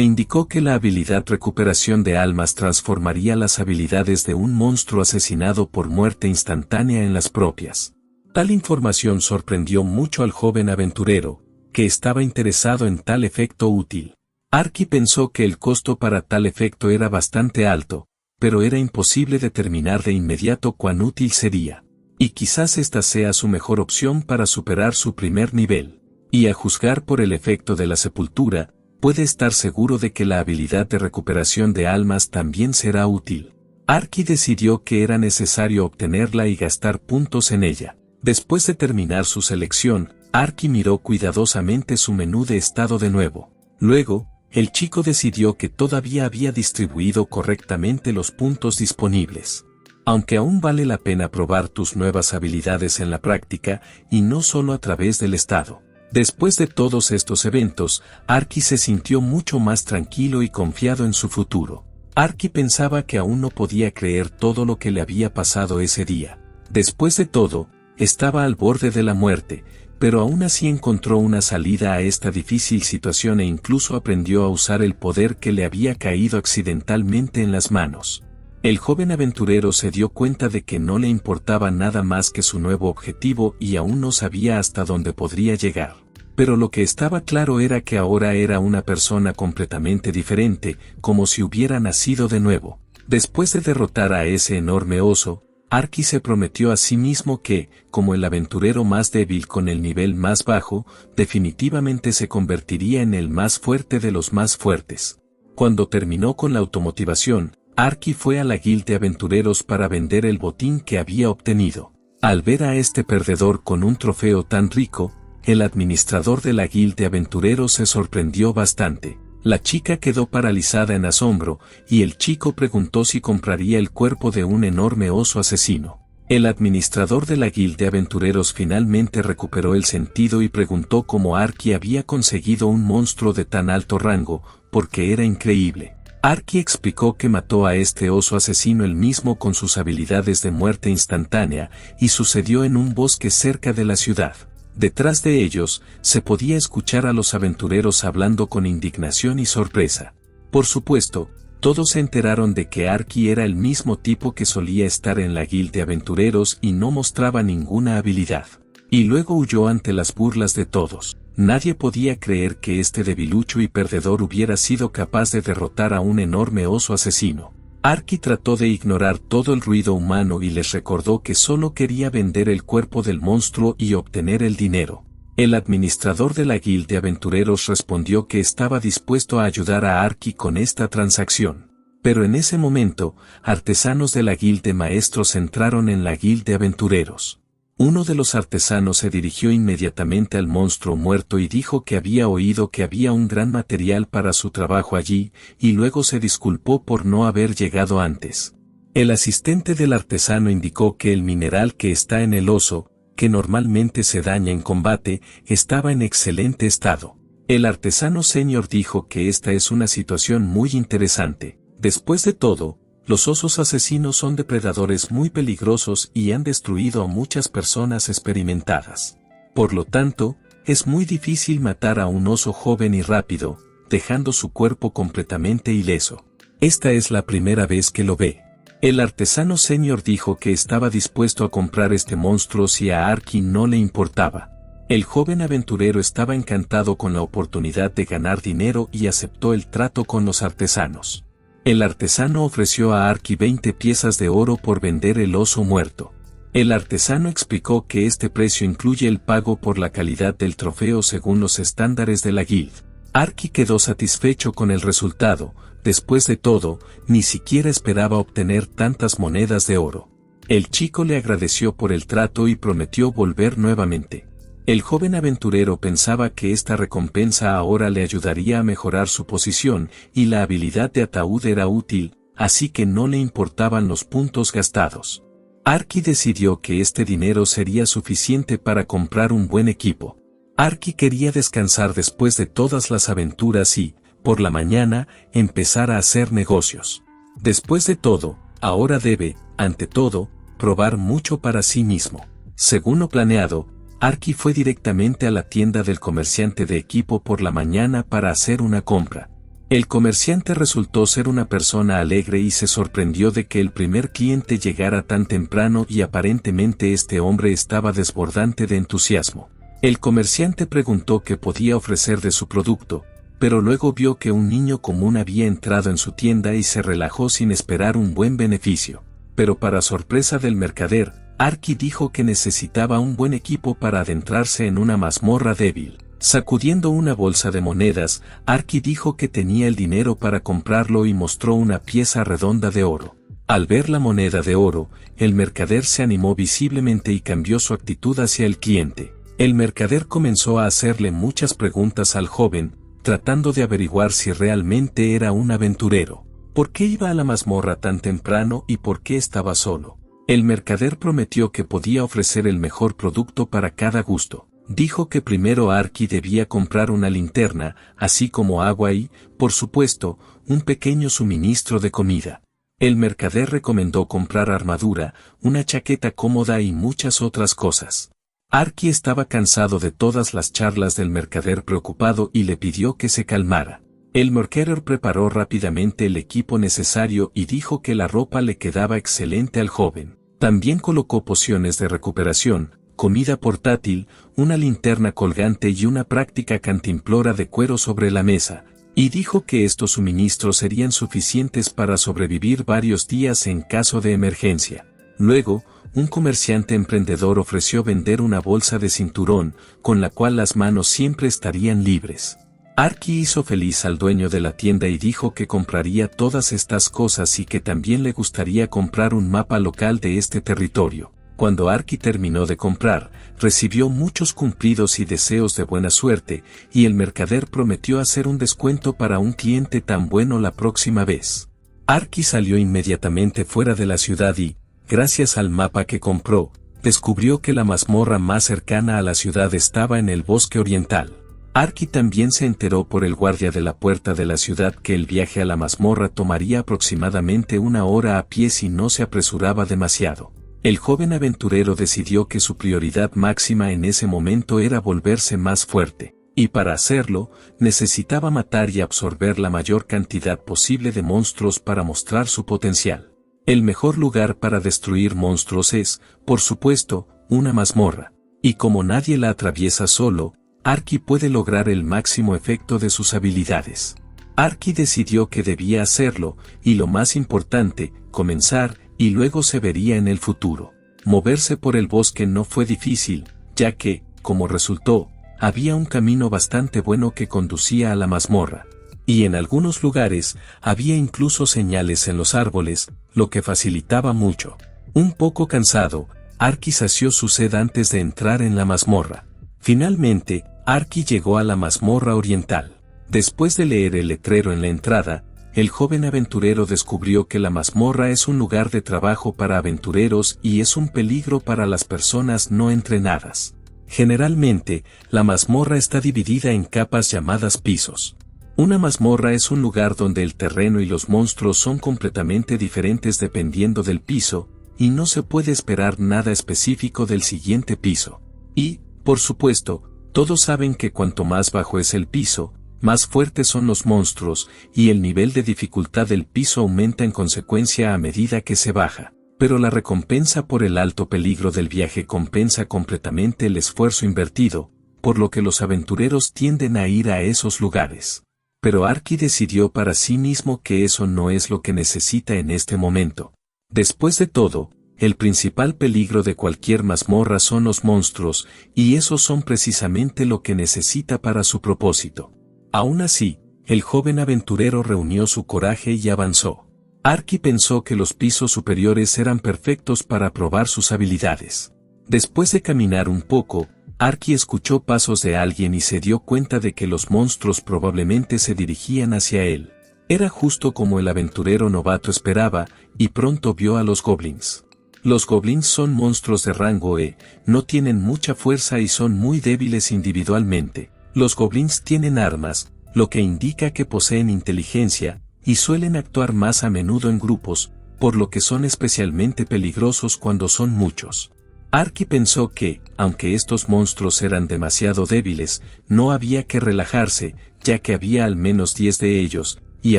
indicó que la habilidad recuperación de almas transformaría las habilidades de un monstruo asesinado por muerte instantánea en las propias. Tal información sorprendió mucho al joven aventurero, que estaba interesado en tal efecto útil. Arky pensó que el costo para tal efecto era bastante alto, pero era imposible determinar de inmediato cuán útil sería. Y quizás esta sea su mejor opción para superar su primer nivel. Y a juzgar por el efecto de la sepultura, puede estar seguro de que la habilidad de recuperación de almas también será útil. Arky decidió que era necesario obtenerla y gastar puntos en ella. Después de terminar su selección, Arky miró cuidadosamente su menú de estado de nuevo. Luego, el chico decidió que todavía había distribuido correctamente los puntos disponibles. Aunque aún vale la pena probar tus nuevas habilidades en la práctica, y no solo a través del estado. Después de todos estos eventos, Arky se sintió mucho más tranquilo y confiado en su futuro. Arky pensaba que aún no podía creer todo lo que le había pasado ese día. Después de todo, estaba al borde de la muerte, pero aún así encontró una salida a esta difícil situación e incluso aprendió a usar el poder que le había caído accidentalmente en las manos. El joven aventurero se dio cuenta de que no le importaba nada más que su nuevo objetivo y aún no sabía hasta dónde podría llegar. Pero lo que estaba claro era que ahora era una persona completamente diferente, como si hubiera nacido de nuevo. Después de derrotar a ese enorme oso, Arky se prometió a sí mismo que, como el aventurero más débil con el nivel más bajo, definitivamente se convertiría en el más fuerte de los más fuertes. Cuando terminó con la automotivación, Arky fue a la guild de aventureros para vender el botín que había obtenido. Al ver a este perdedor con un trofeo tan rico, el administrador de la guild de aventureros se sorprendió bastante. La chica quedó paralizada en asombro, y el chico preguntó si compraría el cuerpo de un enorme oso asesino. El administrador de la guild de aventureros finalmente recuperó el sentido y preguntó cómo Arky había conseguido un monstruo de tan alto rango, porque era increíble. Arky explicó que mató a este oso asesino él mismo con sus habilidades de muerte instantánea, y sucedió en un bosque cerca de la ciudad. Detrás de ellos, se podía escuchar a los aventureros hablando con indignación y sorpresa. Por supuesto, todos se enteraron de que Arky era el mismo tipo que solía estar en la guild de aventureros y no mostraba ninguna habilidad. Y luego huyó ante las burlas de todos. Nadie podía creer que este debilucho y perdedor hubiera sido capaz de derrotar a un enorme oso asesino. Arky trató de ignorar todo el ruido humano y les recordó que solo quería vender el cuerpo del monstruo y obtener el dinero. El administrador de la guild de aventureros respondió que estaba dispuesto a ayudar a Arky con esta transacción. Pero en ese momento, artesanos de la guild de maestros entraron en la guild de aventureros. Uno de los artesanos se dirigió inmediatamente al monstruo muerto y dijo que había oído que había un gran material para su trabajo allí, y luego se disculpó por no haber llegado antes. El asistente del artesano indicó que el mineral que está en el oso, que normalmente se daña en combate, estaba en excelente estado. El artesano senior dijo que esta es una situación muy interesante. Después de todo, los osos asesinos son depredadores muy peligrosos y han destruido a muchas personas experimentadas. Por lo tanto, es muy difícil matar a un oso joven y rápido, dejando su cuerpo completamente ileso. Esta es la primera vez que lo ve. El artesano senior dijo que estaba dispuesto a comprar este monstruo si a Arky no le importaba. El joven aventurero estaba encantado con la oportunidad de ganar dinero y aceptó el trato con los artesanos. El artesano ofreció a Arky 20 piezas de oro por vender el oso muerto. El artesano explicó que este precio incluye el pago por la calidad del trofeo según los estándares de la guild. Arky quedó satisfecho con el resultado. Después de todo, ni siquiera esperaba obtener tantas monedas de oro. El chico le agradeció por el trato y prometió volver nuevamente. El joven aventurero pensaba que esta recompensa ahora le ayudaría a mejorar su posición, y la habilidad de ataúd era útil, así que no le importaban los puntos gastados. Arky decidió que este dinero sería suficiente para comprar un buen equipo. Arky quería descansar después de todas las aventuras y, por la mañana, empezar a hacer negocios. Después de todo, ahora debe, ante todo, probar mucho para sí mismo. Según lo planeado, Arky fue directamente a la tienda del comerciante de equipo por la mañana para hacer una compra. El comerciante resultó ser una persona alegre y se sorprendió de que el primer cliente llegara tan temprano y aparentemente este hombre estaba desbordante de entusiasmo. El comerciante preguntó qué podía ofrecer de su producto, pero luego vio que un niño común había entrado en su tienda y se relajó sin esperar un buen beneficio. Pero para sorpresa del mercader, Arky dijo que necesitaba un buen equipo para adentrarse en una mazmorra débil. Sacudiendo una bolsa de monedas, Arky dijo que tenía el dinero para comprarlo y mostró una pieza redonda de oro. Al ver la moneda de oro, el mercader se animó visiblemente y cambió su actitud hacia el cliente. El mercader comenzó a hacerle muchas preguntas al joven, tratando de averiguar si realmente era un aventurero. ¿Por qué iba a la mazmorra tan temprano y por qué estaba solo? El mercader prometió que podía ofrecer el mejor producto para cada gusto. Dijo que primero Arky debía comprar una linterna, así como agua y, por supuesto, un pequeño suministro de comida. El mercader recomendó comprar armadura, una chaqueta cómoda y muchas otras cosas. Arky estaba cansado de todas las charlas del mercader preocupado y le pidió que se calmara. El mercader preparó rápidamente el equipo necesario y dijo que la ropa le quedaba excelente al joven. También colocó pociones de recuperación, comida portátil, una linterna colgante y una práctica cantimplora de cuero sobre la mesa, y dijo que estos suministros serían suficientes para sobrevivir varios días en caso de emergencia. Luego, un comerciante emprendedor ofreció vender una bolsa de cinturón, con la cual las manos siempre estarían libres. Arky hizo feliz al dueño de la tienda y dijo que compraría todas estas cosas y que también le gustaría comprar un mapa local de este territorio. Cuando Arky terminó de comprar, recibió muchos cumplidos y deseos de buena suerte, y el mercader prometió hacer un descuento para un cliente tan bueno la próxima vez. Arky salió inmediatamente fuera de la ciudad y, gracias al mapa que compró, descubrió que la mazmorra más cercana a la ciudad estaba en el bosque oriental. Arky también se enteró por el guardia de la puerta de la ciudad que el viaje a la mazmorra tomaría aproximadamente 1 hora a pie si no se apresuraba demasiado. El joven aventurero decidió que su prioridad máxima en ese momento era volverse más fuerte, y para hacerlo, necesitaba matar y absorber la mayor cantidad posible de monstruos para mostrar su potencial. El mejor lugar para destruir monstruos es, por supuesto, una mazmorra, y como nadie la atraviesa solo, Arky puede lograr el máximo efecto de sus habilidades. Arky decidió que debía hacerlo, y lo más importante, comenzar, y luego se vería en el futuro. Moverse por el bosque no fue difícil, ya que, como resultó, había un camino bastante bueno que conducía a la mazmorra, y en algunos lugares había incluso señales en los árboles, lo que facilitaba mucho. Un poco cansado, Arky sació su sed antes de entrar en la mazmorra. Finalmente, Arky llegó a la mazmorra oriental. Después de leer el letrero en la entrada, el joven aventurero descubrió que la mazmorra es un lugar de trabajo para aventureros y es un peligro para las personas no entrenadas. Generalmente, la mazmorra está dividida en capas llamadas pisos. Una mazmorra es un lugar donde el terreno y los monstruos son completamente diferentes dependiendo del piso, y no se puede esperar nada específico del siguiente piso. Y, por supuesto, todos saben que cuanto más bajo es el piso, más fuertes son los monstruos, y el nivel de dificultad del piso aumenta en consecuencia a medida que se baja. Pero la recompensa por el alto peligro del viaje compensa completamente el esfuerzo invertido, por lo que los aventureros tienden a ir a esos lugares. Pero Arky decidió para sí mismo que eso no es lo que necesita en este momento. Después de todo, el principal peligro de cualquier mazmorra son los monstruos, y esos son precisamente lo que necesita para su propósito. Aún así, el joven aventurero reunió su coraje y avanzó. Arky pensó que los pisos superiores eran perfectos para probar sus habilidades. Después de caminar un poco, Arky escuchó pasos de alguien y se dio cuenta de que los monstruos probablemente se dirigían hacia él. Era justo como el aventurero novato esperaba, y pronto vio a los goblins. Los goblins son monstruos de rango E, no tienen mucha fuerza y son muy débiles individualmente. Los goblins tienen armas, lo que indica que poseen inteligencia, y suelen actuar más a menudo en grupos, por lo que son especialmente peligrosos cuando son muchos. Arky pensó que, aunque estos monstruos eran demasiado débiles, no había que relajarse, ya que había al menos 10 de ellos, y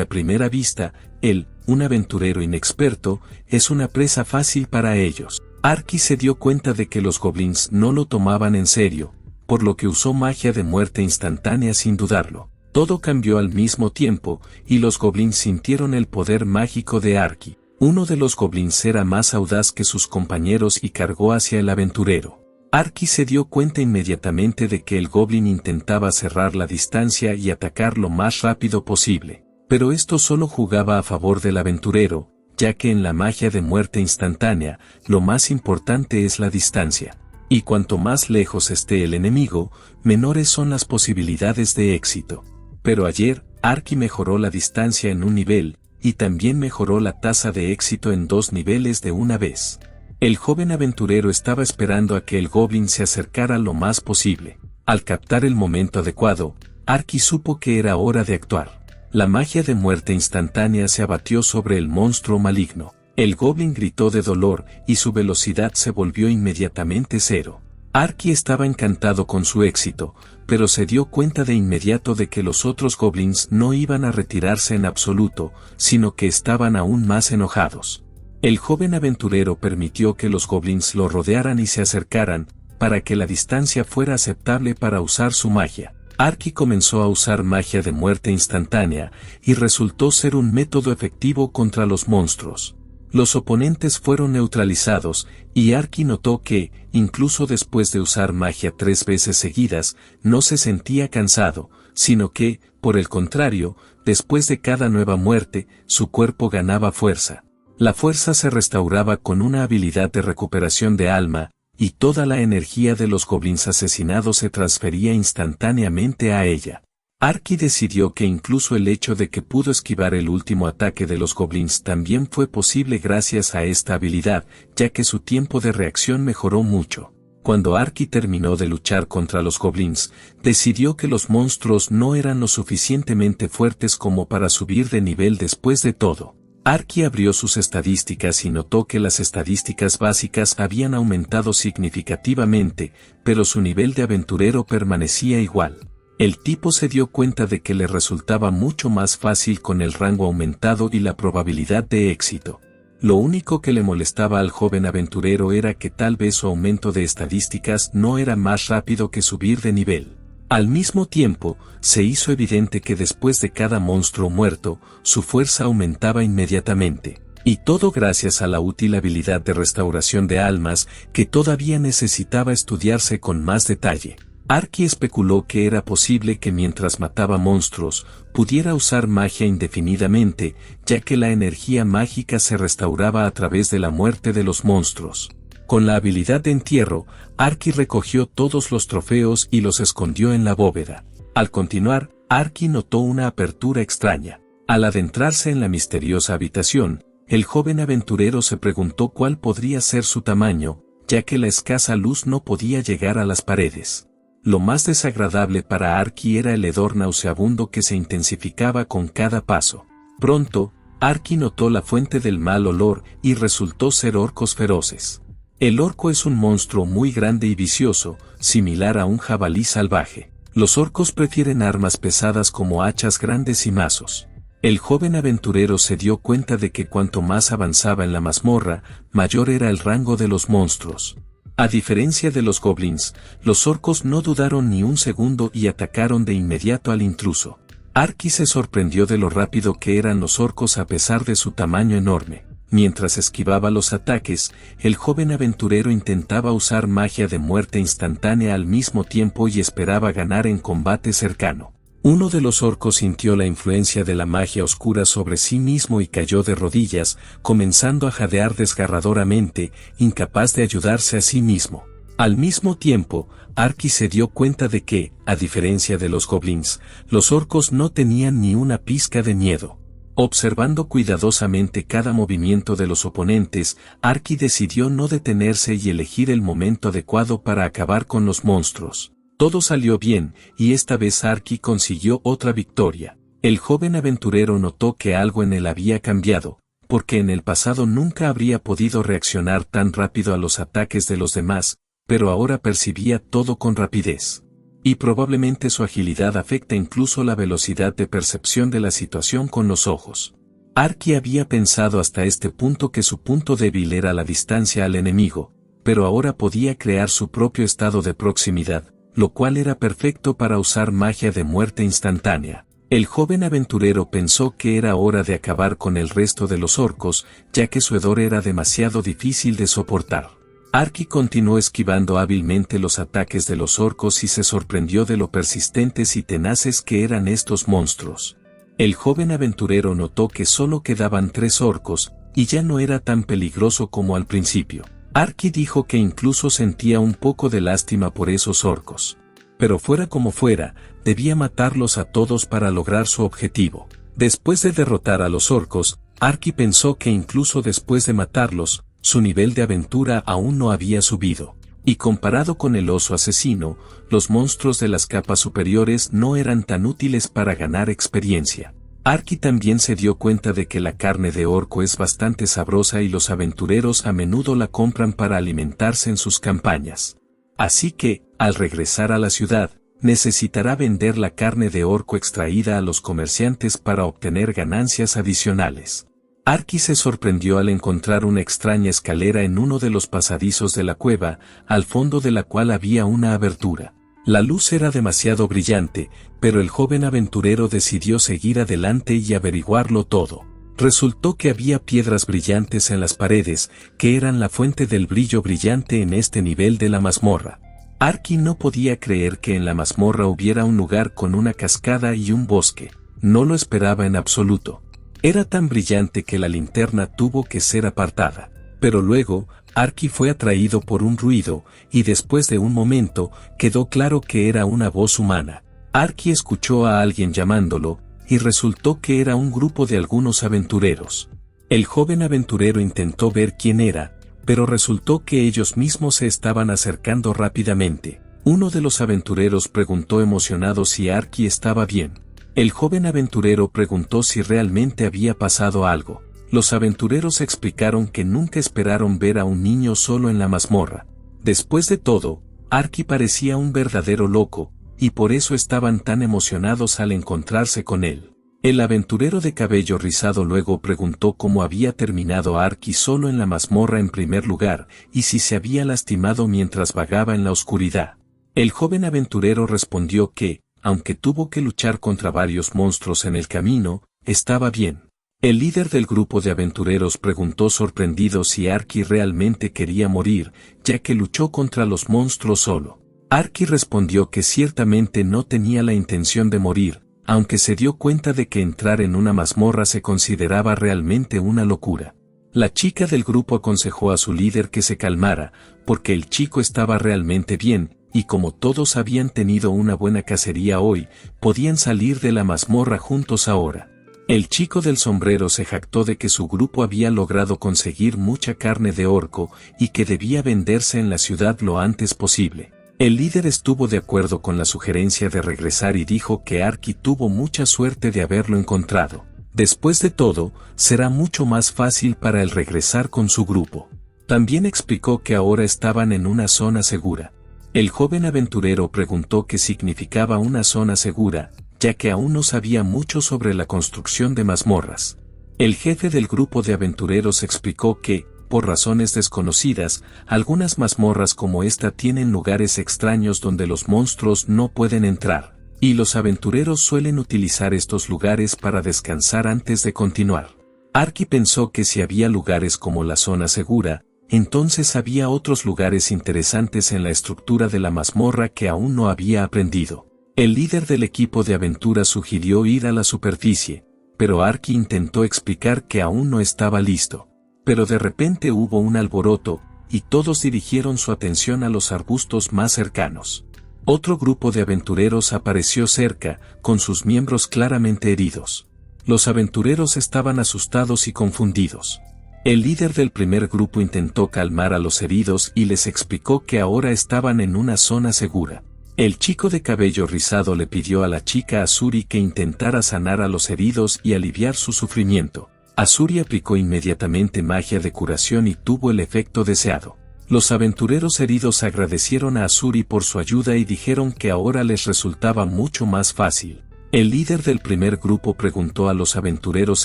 a primera vista, él, un aventurero inexperto, es una presa fácil para ellos. Arky se dio cuenta de que los goblins no lo tomaban en serio, por lo que usó magia de muerte instantánea sin dudarlo. Todo cambió al mismo tiempo, y los goblins sintieron el poder mágico de Arky. Uno de los goblins era más audaz que sus compañeros y cargó hacia el aventurero. Arky se dio cuenta inmediatamente de que el goblin intentaba cerrar la distancia y atacar lo más rápido posible. Pero esto solo jugaba a favor del aventurero, ya que en la magia de muerte instantánea, lo más importante es la distancia. Y cuanto más lejos esté el enemigo, menores son las posibilidades de éxito. Pero ayer, Arky mejoró la distancia en un nivel, y también mejoró la tasa de éxito en 2 niveles de una vez. El joven aventurero estaba esperando a que el goblin se acercara lo más posible. Al captar el momento adecuado, Arky supo que era hora de actuar. La magia de muerte instantánea se abatió sobre el monstruo maligno. El goblin gritó de dolor y su velocidad se volvió inmediatamente cero. Arky estaba encantado con su éxito, pero se dio cuenta de inmediato de que los otros goblins no iban a retirarse en absoluto, sino que estaban aún más enojados. El joven aventurero permitió que los goblins lo rodearan y se acercaran, para que la distancia fuera aceptable para usar su magia. Arky comenzó a usar magia de muerte instantánea, y resultó ser un método efectivo contra los monstruos. Los oponentes fueron neutralizados, y Arky notó que, incluso después de usar magia 3 veces seguidas, no se sentía cansado, sino que, por el contrario, después de cada nueva muerte, su cuerpo ganaba fuerza. La fuerza se restauraba con una habilidad de recuperación de alma, y toda la energía de los goblins asesinados se transfería instantáneamente a ella. Arky decidió que incluso el hecho de que pudo esquivar el último ataque de los goblins también fue posible gracias a esta habilidad, ya que su tiempo de reacción mejoró mucho. Cuando Arky terminó de luchar contra los goblins, decidió que los monstruos no eran lo suficientemente fuertes como para subir de nivel después de todo. Arky abrió sus estadísticas y notó que las estadísticas básicas habían aumentado significativamente, pero su nivel de aventurero permanecía igual. El tipo se dio cuenta de que le resultaba mucho más fácil con el rango aumentado y la probabilidad de éxito. Lo único que le molestaba al joven aventurero era que tal vez su aumento de estadísticas no era más rápido que subir de nivel. Al mismo tiempo, se hizo evidente que después de cada monstruo muerto, su fuerza aumentaba inmediatamente. Y todo gracias a la útil habilidad de restauración de almas que todavía necesitaba estudiarse con más detalle. Arky especuló que era posible que mientras mataba monstruos, pudiera usar magia indefinidamente, ya que la energía mágica se restauraba a través de la muerte de los monstruos. Con la habilidad de entierro, Arky recogió todos los trofeos y los escondió en la bóveda. Al continuar, Arky notó una apertura extraña. Al adentrarse en la misteriosa habitación, el joven aventurero se preguntó cuál podría ser su tamaño, ya que la escasa luz no podía llegar a las paredes. Lo más desagradable para Arky era el hedor nauseabundo que se intensificaba con cada paso. Pronto, Arky notó la fuente del mal olor y resultó ser orcos feroces. El orco es un monstruo muy grande y vicioso, similar a un jabalí salvaje. Los orcos prefieren armas pesadas como hachas grandes y mazos. El joven aventurero se dio cuenta de que cuanto más avanzaba en la mazmorra, mayor era el rango de los monstruos. A diferencia de los goblins, los orcos no dudaron ni un segundo y atacaron de inmediato al intruso. Arky se sorprendió de lo rápido que eran los orcos a pesar de su tamaño enorme. Mientras esquivaba los ataques, el joven aventurero intentaba usar magia de muerte instantánea al mismo tiempo y esperaba ganar en combate cercano. Uno de los orcos sintió la influencia de la magia oscura sobre sí mismo y cayó de rodillas, comenzando a jadear desgarradoramente, incapaz de ayudarse a sí mismo. Al mismo tiempo, Arky se dio cuenta de que, a diferencia de los goblins, los orcos no tenían ni una pizca de miedo. Observando cuidadosamente cada movimiento de los oponentes, Arky decidió no detenerse y elegir el momento adecuado para acabar con los monstruos. Todo salió bien, y esta vez Arky consiguió otra victoria. El joven aventurero notó que algo en él había cambiado, porque en el pasado nunca habría podido reaccionar tan rápido a los ataques de los demás, pero ahora percibía todo con rapidez. Y probablemente su agilidad afecta incluso la velocidad de percepción de la situación con los ojos. Arky había pensado hasta este punto que su punto débil era la distancia al enemigo, pero ahora podía crear su propio estado de proximidad, lo cual era perfecto para usar magia de muerte instantánea. El joven aventurero pensó que era hora de acabar con el resto de los orcos, ya que su hedor era demasiado difícil de soportar. Arky continuó esquivando hábilmente los ataques de los orcos y se sorprendió de lo persistentes y tenaces que eran estos monstruos. El joven aventurero notó que solo quedaban 3 orcos, y ya no era tan peligroso como al principio. Arky dijo que incluso sentía un poco de lástima por esos orcos. Pero fuera como fuera, debía matarlos a todos para lograr su objetivo. Después de derrotar a los orcos, Arky pensó que incluso después de matarlos, su nivel de aventura aún no había subido. Y comparado con el oso asesino, los monstruos de las capas superiores no eran tan útiles para ganar experiencia. Arky también se dio cuenta de que la carne de orco es bastante sabrosa y los aventureros a menudo la compran para alimentarse en sus campañas. Así que, al regresar a la ciudad, necesitará vender la carne de orco extraída a los comerciantes para obtener ganancias adicionales. Arky se sorprendió al encontrar una extraña escalera en uno de los pasadizos de la cueva, al fondo de la cual había una abertura. La luz era demasiado brillante, pero el joven aventurero decidió seguir adelante y averiguarlo todo. Resultó que había piedras brillantes en las paredes, que eran la fuente del brillo brillante en este nivel de la mazmorra. Arky no podía creer que en la mazmorra hubiera un lugar con una cascada y un bosque. No lo esperaba en absoluto. Era tan brillante que la linterna tuvo que ser apartada. Pero luego, Arky fue atraído por un ruido, y después de un momento, quedó claro que era una voz humana. Arky escuchó a alguien llamándolo, y resultó que era un grupo de algunos aventureros. El joven aventurero intentó ver quién era, pero resultó que ellos mismos se estaban acercando rápidamente. Uno de los aventureros preguntó emocionado si Arky estaba bien. El joven aventurero preguntó si realmente había pasado algo. Los aventureros explicaron que nunca esperaron ver a un niño solo en la mazmorra. Después de todo, Arky parecía un verdadero loco, y por eso estaban tan emocionados al encontrarse con él. El aventurero de cabello rizado luego preguntó cómo había terminado Arky solo en la mazmorra en primer lugar, y si se había lastimado mientras vagaba en la oscuridad. El joven aventurero respondió que, aunque tuvo que luchar contra varios monstruos en el camino, estaba bien. El líder del grupo de aventureros preguntó sorprendido si Arky realmente quería morir, ya que luchó contra los monstruos solo. Arky respondió que ciertamente no tenía la intención de morir, aunque se dio cuenta de que entrar en una mazmorra se consideraba realmente una locura. La chica del grupo aconsejó a su líder que se calmara, porque el chico estaba realmente bien, y como todos habían tenido una buena cacería hoy, podían salir de la mazmorra juntos ahora. El chico del sombrero se jactó de que su grupo había logrado conseguir mucha carne de orco y que debía venderse en la ciudad lo antes posible. El líder estuvo de acuerdo con la sugerencia de regresar y dijo que Arky tuvo mucha suerte de haberlo encontrado. Después de todo, será mucho más fácil para él regresar con su grupo. También explicó que ahora estaban en una zona segura. El joven aventurero preguntó qué significaba una zona segura, ya que aún no sabía mucho sobre la construcción de mazmorras. El jefe del grupo de aventureros explicó que, por razones desconocidas, algunas mazmorras como esta tienen lugares extraños donde los monstruos no pueden entrar, y los aventureros suelen utilizar estos lugares para descansar antes de continuar. Arky pensó que si había lugares como la zona segura, entonces había otros lugares interesantes en la estructura de la mazmorra que aún no había aprendido. El líder del equipo de aventura sugirió ir a la superficie, pero Arky intentó explicar que aún no estaba listo. Pero de repente hubo un alboroto, y todos dirigieron su atención a los arbustos más cercanos. Otro grupo de aventureros apareció cerca, con sus miembros claramente heridos. Los aventureros estaban asustados y confundidos. El líder del primer grupo intentó calmar a los heridos y les explicó que ahora estaban en una zona segura. El chico de cabello rizado le pidió a la chica Azuri que intentara sanar a los heridos y aliviar su sufrimiento. Azuri aplicó inmediatamente magia de curación y tuvo el efecto deseado. Los aventureros heridos agradecieron a Azuri por su ayuda y dijeron que ahora les resultaba mucho más fácil. El líder del primer grupo preguntó a los aventureros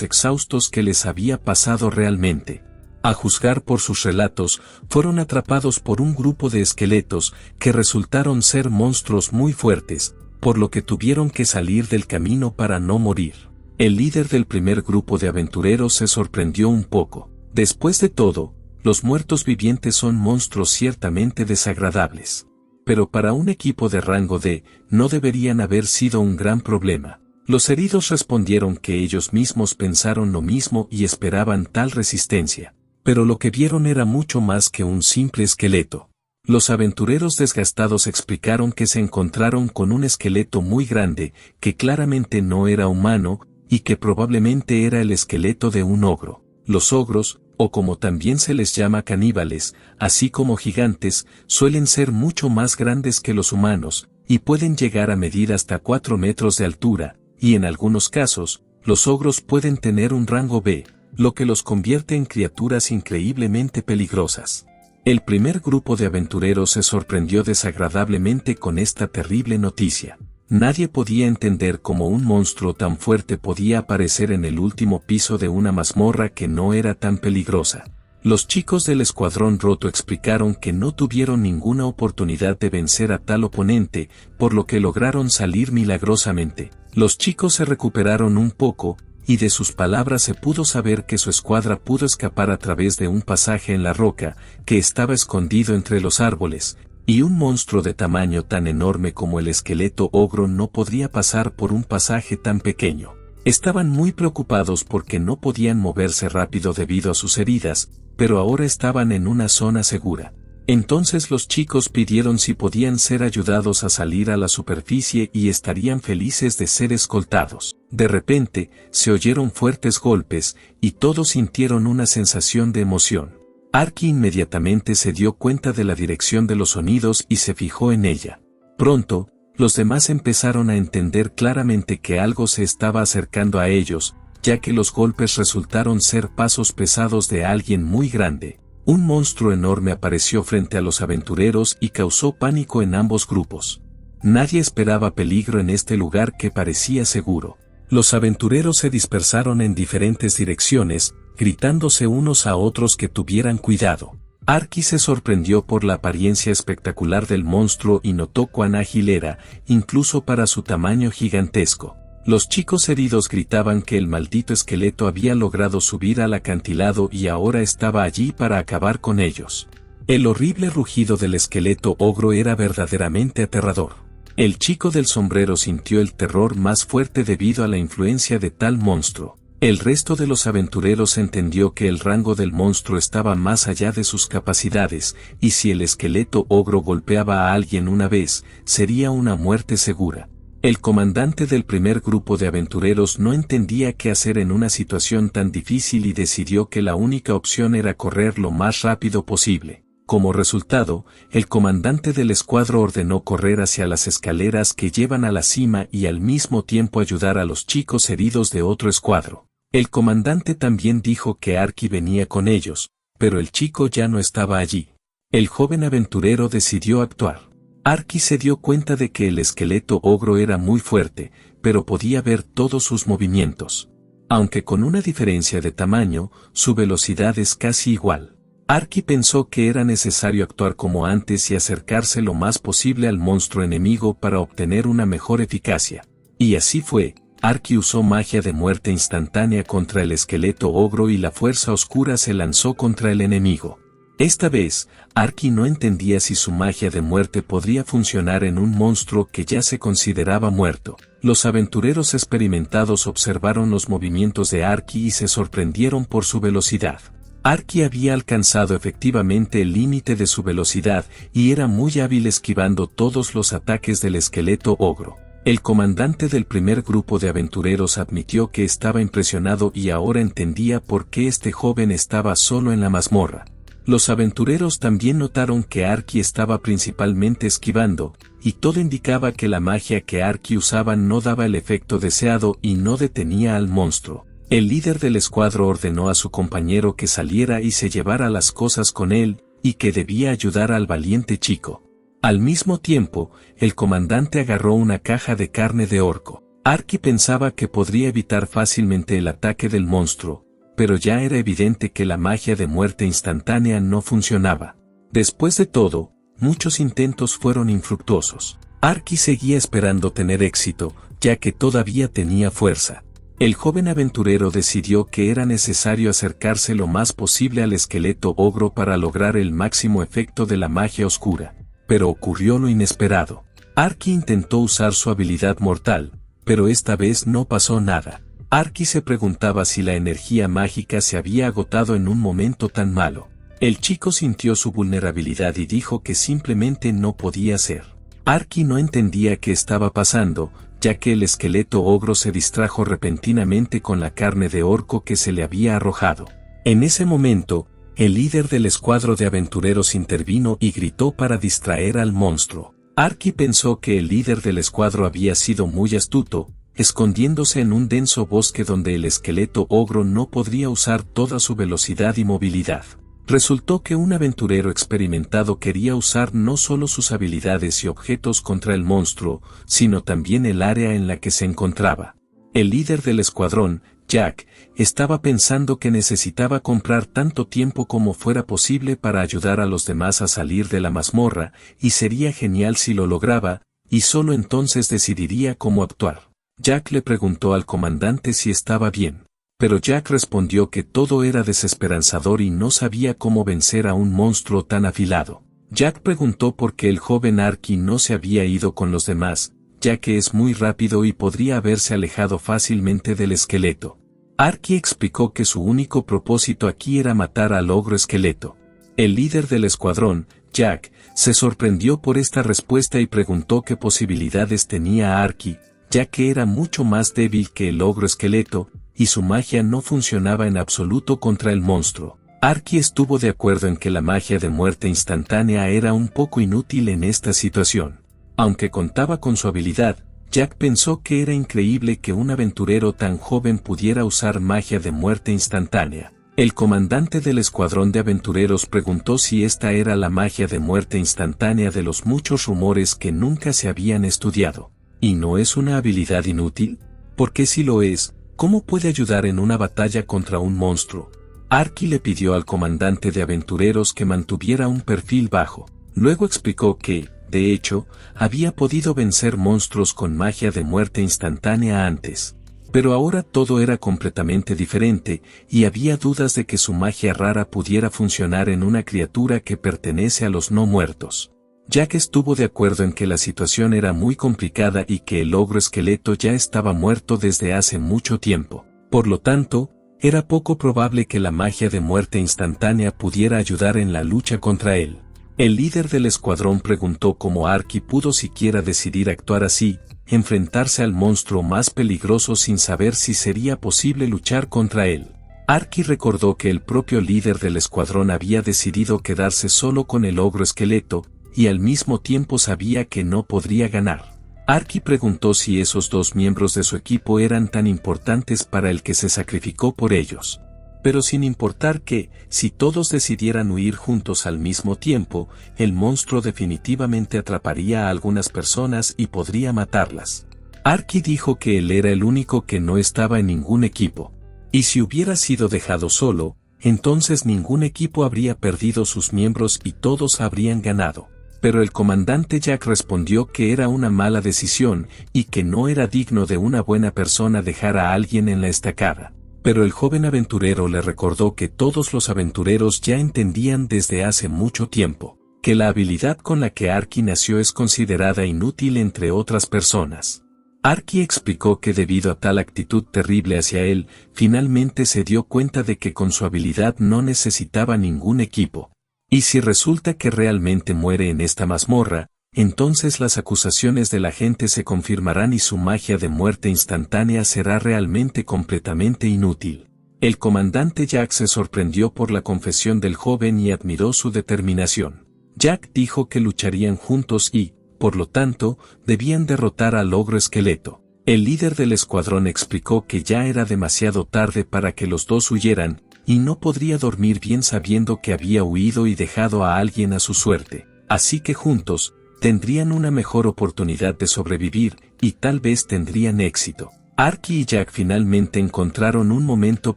exhaustos qué les había pasado realmente. A juzgar por sus relatos, fueron atrapados por un grupo de esqueletos que resultaron ser monstruos muy fuertes, por lo que tuvieron que salir del camino para no morir. El líder del primer grupo de aventureros se sorprendió un poco. Después de todo, los muertos vivientes son monstruos ciertamente desagradables. Pero para un equipo de rango D, no deberían haber sido un gran problema. Los heridos respondieron que ellos mismos pensaron lo mismo y esperaban tal resistencia. Pero lo que vieron era mucho más que un simple esqueleto. Los aventureros desgastados explicaron que se encontraron con un esqueleto muy grande, que claramente no era humano, y que probablemente era el esqueleto de un ogro. Los ogros, o como también se les llama caníbales, así como gigantes, suelen ser mucho más grandes que los humanos, y pueden llegar a medir hasta 4 metros de altura, y en algunos casos, los ogros pueden tener un rango B, lo que los convierte en criaturas increíblemente peligrosas. El primer grupo de aventureros se sorprendió desagradablemente con esta terrible noticia. Nadie podía entender cómo un monstruo tan fuerte podía aparecer en el último piso de una mazmorra que no era tan peligrosa. Los chicos del Escuadrón Roto explicaron que no tuvieron ninguna oportunidad de vencer a tal oponente, por lo que lograron salir milagrosamente. Los chicos se recuperaron un poco, y de sus palabras se pudo saber que su escuadra pudo escapar a través de un pasaje en la roca, que estaba escondido entre los árboles, y un monstruo de tamaño tan enorme como el esqueleto ogro no podría pasar por un pasaje tan pequeño. Estaban muy preocupados porque no podían moverse rápido debido a sus heridas, pero ahora estaban en una zona segura. Entonces los chicos pidieron si podían ser ayudados a salir a la superficie y estarían felices de ser escoltados. De repente, se oyeron fuertes golpes, y todos sintieron una sensación de emoción. Arky inmediatamente se dio cuenta de la dirección de los sonidos y se fijó en ella. Pronto, los demás empezaron a entender claramente que algo se estaba acercando a ellos, ya que los golpes resultaron ser pasos pesados de alguien muy grande. Un monstruo enorme apareció frente a los aventureros y causó pánico en ambos grupos. Nadie esperaba peligro en este lugar que parecía seguro. Los aventureros se dispersaron en diferentes direcciones, gritándose unos a otros que tuvieran cuidado. Arky se sorprendió por la apariencia espectacular del monstruo y notó cuán ágil era, incluso para su tamaño gigantesco. Los chicos heridos gritaban que el maldito esqueleto había logrado subir al acantilado y ahora estaba allí para acabar con ellos. El horrible rugido del esqueleto ogro era verdaderamente aterrador. El chico del sombrero sintió el terror más fuerte debido a la influencia de tal monstruo. El resto de los aventureros entendió que el rango del monstruo estaba más allá de sus capacidades, y si el esqueleto ogro golpeaba a alguien una vez, sería una muerte segura. El comandante del primer grupo de aventureros no entendía qué hacer en una situación tan difícil y decidió que la única opción era correr lo más rápido posible. Como resultado, el comandante del escuadro ordenó correr hacia las escaleras que llevan a la cima y al mismo tiempo ayudar a los chicos heridos de otro escuadro. El comandante también dijo que Arky venía con ellos, pero el chico ya no estaba allí. El joven aventurero decidió actuar. Arky se dio cuenta de que el esqueleto ogro era muy fuerte, pero podía ver todos sus movimientos. Aunque con una diferencia de tamaño, su velocidad es casi igual. Arky pensó que era necesario actuar como antes y acercarse lo más posible al monstruo enemigo para obtener una mejor eficacia. Y así fue. Arky usó magia de muerte instantánea contra el esqueleto ogro y la fuerza oscura se lanzó contra el enemigo. Esta vez, Arky no entendía si su magia de muerte podría funcionar en un monstruo que ya se consideraba muerto. Los aventureros experimentados observaron los movimientos de Arky y se sorprendieron por su velocidad. Arky había alcanzado efectivamente el límite de su velocidad y era muy hábil esquivando todos los ataques del esqueleto ogro. El comandante del primer grupo de aventureros admitió que estaba impresionado y ahora entendía por qué este joven estaba solo en la mazmorra. Los aventureros también notaron que Arky estaba principalmente esquivando, y todo indicaba que la magia que Arky usaba no daba el efecto deseado y no detenía al monstruo. El líder del escuadro ordenó a su compañero que saliera y se llevara las cosas con él, y que debía ayudar al valiente chico. Al mismo tiempo, el comandante agarró una caja de carne de orco. Arky pensaba que podría evitar fácilmente el ataque del monstruo, pero ya era evidente que la magia de muerte instantánea no funcionaba. Después de todo, muchos intentos fueron infructuosos. Arky seguía esperando tener éxito, ya que todavía tenía fuerza. El joven aventurero decidió que era necesario acercarse lo más posible al esqueleto ogro para lograr el máximo efecto de la magia oscura. Pero ocurrió lo inesperado. Arky intentó usar su habilidad mortal, pero esta vez no pasó nada. Arky se preguntaba si la energía mágica se había agotado en un momento tan malo. El chico sintió su vulnerabilidad y dijo que simplemente no podía ser. Arky no entendía qué estaba pasando, ya que el esqueleto ogro se distrajo repentinamente con la carne de orco que se le había arrojado. En ese momento, el líder del escuadro de aventureros intervino y gritó para distraer al monstruo. Arky pensó que el líder del escuadro había sido muy astuto, escondiéndose en un denso bosque donde el esqueleto ogro no podría usar toda su velocidad y movilidad. Resultó que un aventurero experimentado quería usar no solo sus habilidades y objetos contra el monstruo, sino también el área en la que se encontraba. El líder del escuadrón, Jack, estaba pensando que necesitaba comprar tanto tiempo como fuera posible para ayudar a los demás a salir de la mazmorra, y sería genial si lo lograba, y solo entonces decidiría cómo actuar. Jack le preguntó al comandante si estaba bien, pero Jack respondió que todo era desesperanzador y no sabía cómo vencer a un monstruo tan afilado. Jack preguntó por qué el joven Arky no se había ido con los demás, ya que es muy rápido y podría haberse alejado fácilmente del esqueleto. Arky explicó que su único propósito aquí era matar al ogro esqueleto. El líder del escuadrón, Jack, se sorprendió por esta respuesta y preguntó qué posibilidades tenía Arky, ya que era mucho más débil que el ogro esqueleto, y su magia no funcionaba en absoluto contra el monstruo. Arky estuvo de acuerdo en que la magia de muerte instantánea era un poco inútil en esta situación. Aunque contaba con su habilidad, Jack pensó que era increíble que un aventurero tan joven pudiera usar magia de muerte instantánea. El comandante del escuadrón de aventureros preguntó si esta era la magia de muerte instantánea de los muchos rumores que nunca se habían estudiado. ¿Y no es una habilidad inútil? Porque si lo es, ¿cómo puede ayudar en una batalla contra un monstruo? Arky le pidió al comandante de aventureros que mantuviera un perfil bajo. Luego explicó que, de hecho, había podido vencer monstruos con magia de muerte instantánea antes. Pero ahora todo era completamente diferente, y había dudas de que su magia rara pudiera funcionar en una criatura que pertenece a los no muertos. Jack estuvo de acuerdo en que la situación era muy complicada y que el ogro esqueleto ya estaba muerto desde hace mucho tiempo. Por lo tanto, era poco probable que la magia de muerte instantánea pudiera ayudar en la lucha contra él. El líder del escuadrón preguntó cómo Arky pudo siquiera decidir actuar así, enfrentarse al monstruo más peligroso sin saber si sería posible luchar contra él. Arky recordó que el propio líder del escuadrón había decidido quedarse solo con el ogro esqueleto, y al mismo tiempo sabía que no podría ganar. Arky preguntó si esos dos miembros de su equipo eran tan importantes para el que se sacrificó por ellos. Pero sin importar que, si todos decidieran huir juntos al mismo tiempo, el monstruo definitivamente atraparía a algunas personas y podría matarlas. Arky dijo que él era el único que no estaba en ningún equipo. Y si hubiera sido dejado solo, entonces ningún equipo habría perdido sus miembros y todos habrían ganado. Pero el comandante Jack respondió que era una mala decisión y que no era digno de una buena persona dejar a alguien en la estacada. Pero el joven aventurero le recordó que todos los aventureros ya entendían desde hace mucho tiempo que la habilidad con la que Arky nació es considerada inútil entre otras personas. Arky explicó que debido a tal actitud terrible hacia él, finalmente se dio cuenta de que con su habilidad no necesitaba ningún equipo. Y si resulta que realmente muere en esta mazmorra, entonces las acusaciones de la gente se confirmarán y su magia de muerte instantánea será realmente completamente inútil. El comandante Jack se sorprendió por la confesión del joven y admiró su determinación. Jack dijo que lucharían juntos y, por lo tanto, debían derrotar al ogro esqueleto. El líder del escuadrón explicó que ya era demasiado tarde para que los dos huyeran, y no podría dormir bien sabiendo que había huido y dejado a alguien a su suerte. Así que juntos, tendrían una mejor oportunidad de sobrevivir, y tal vez tendrían éxito. Arky y Jack finalmente encontraron un momento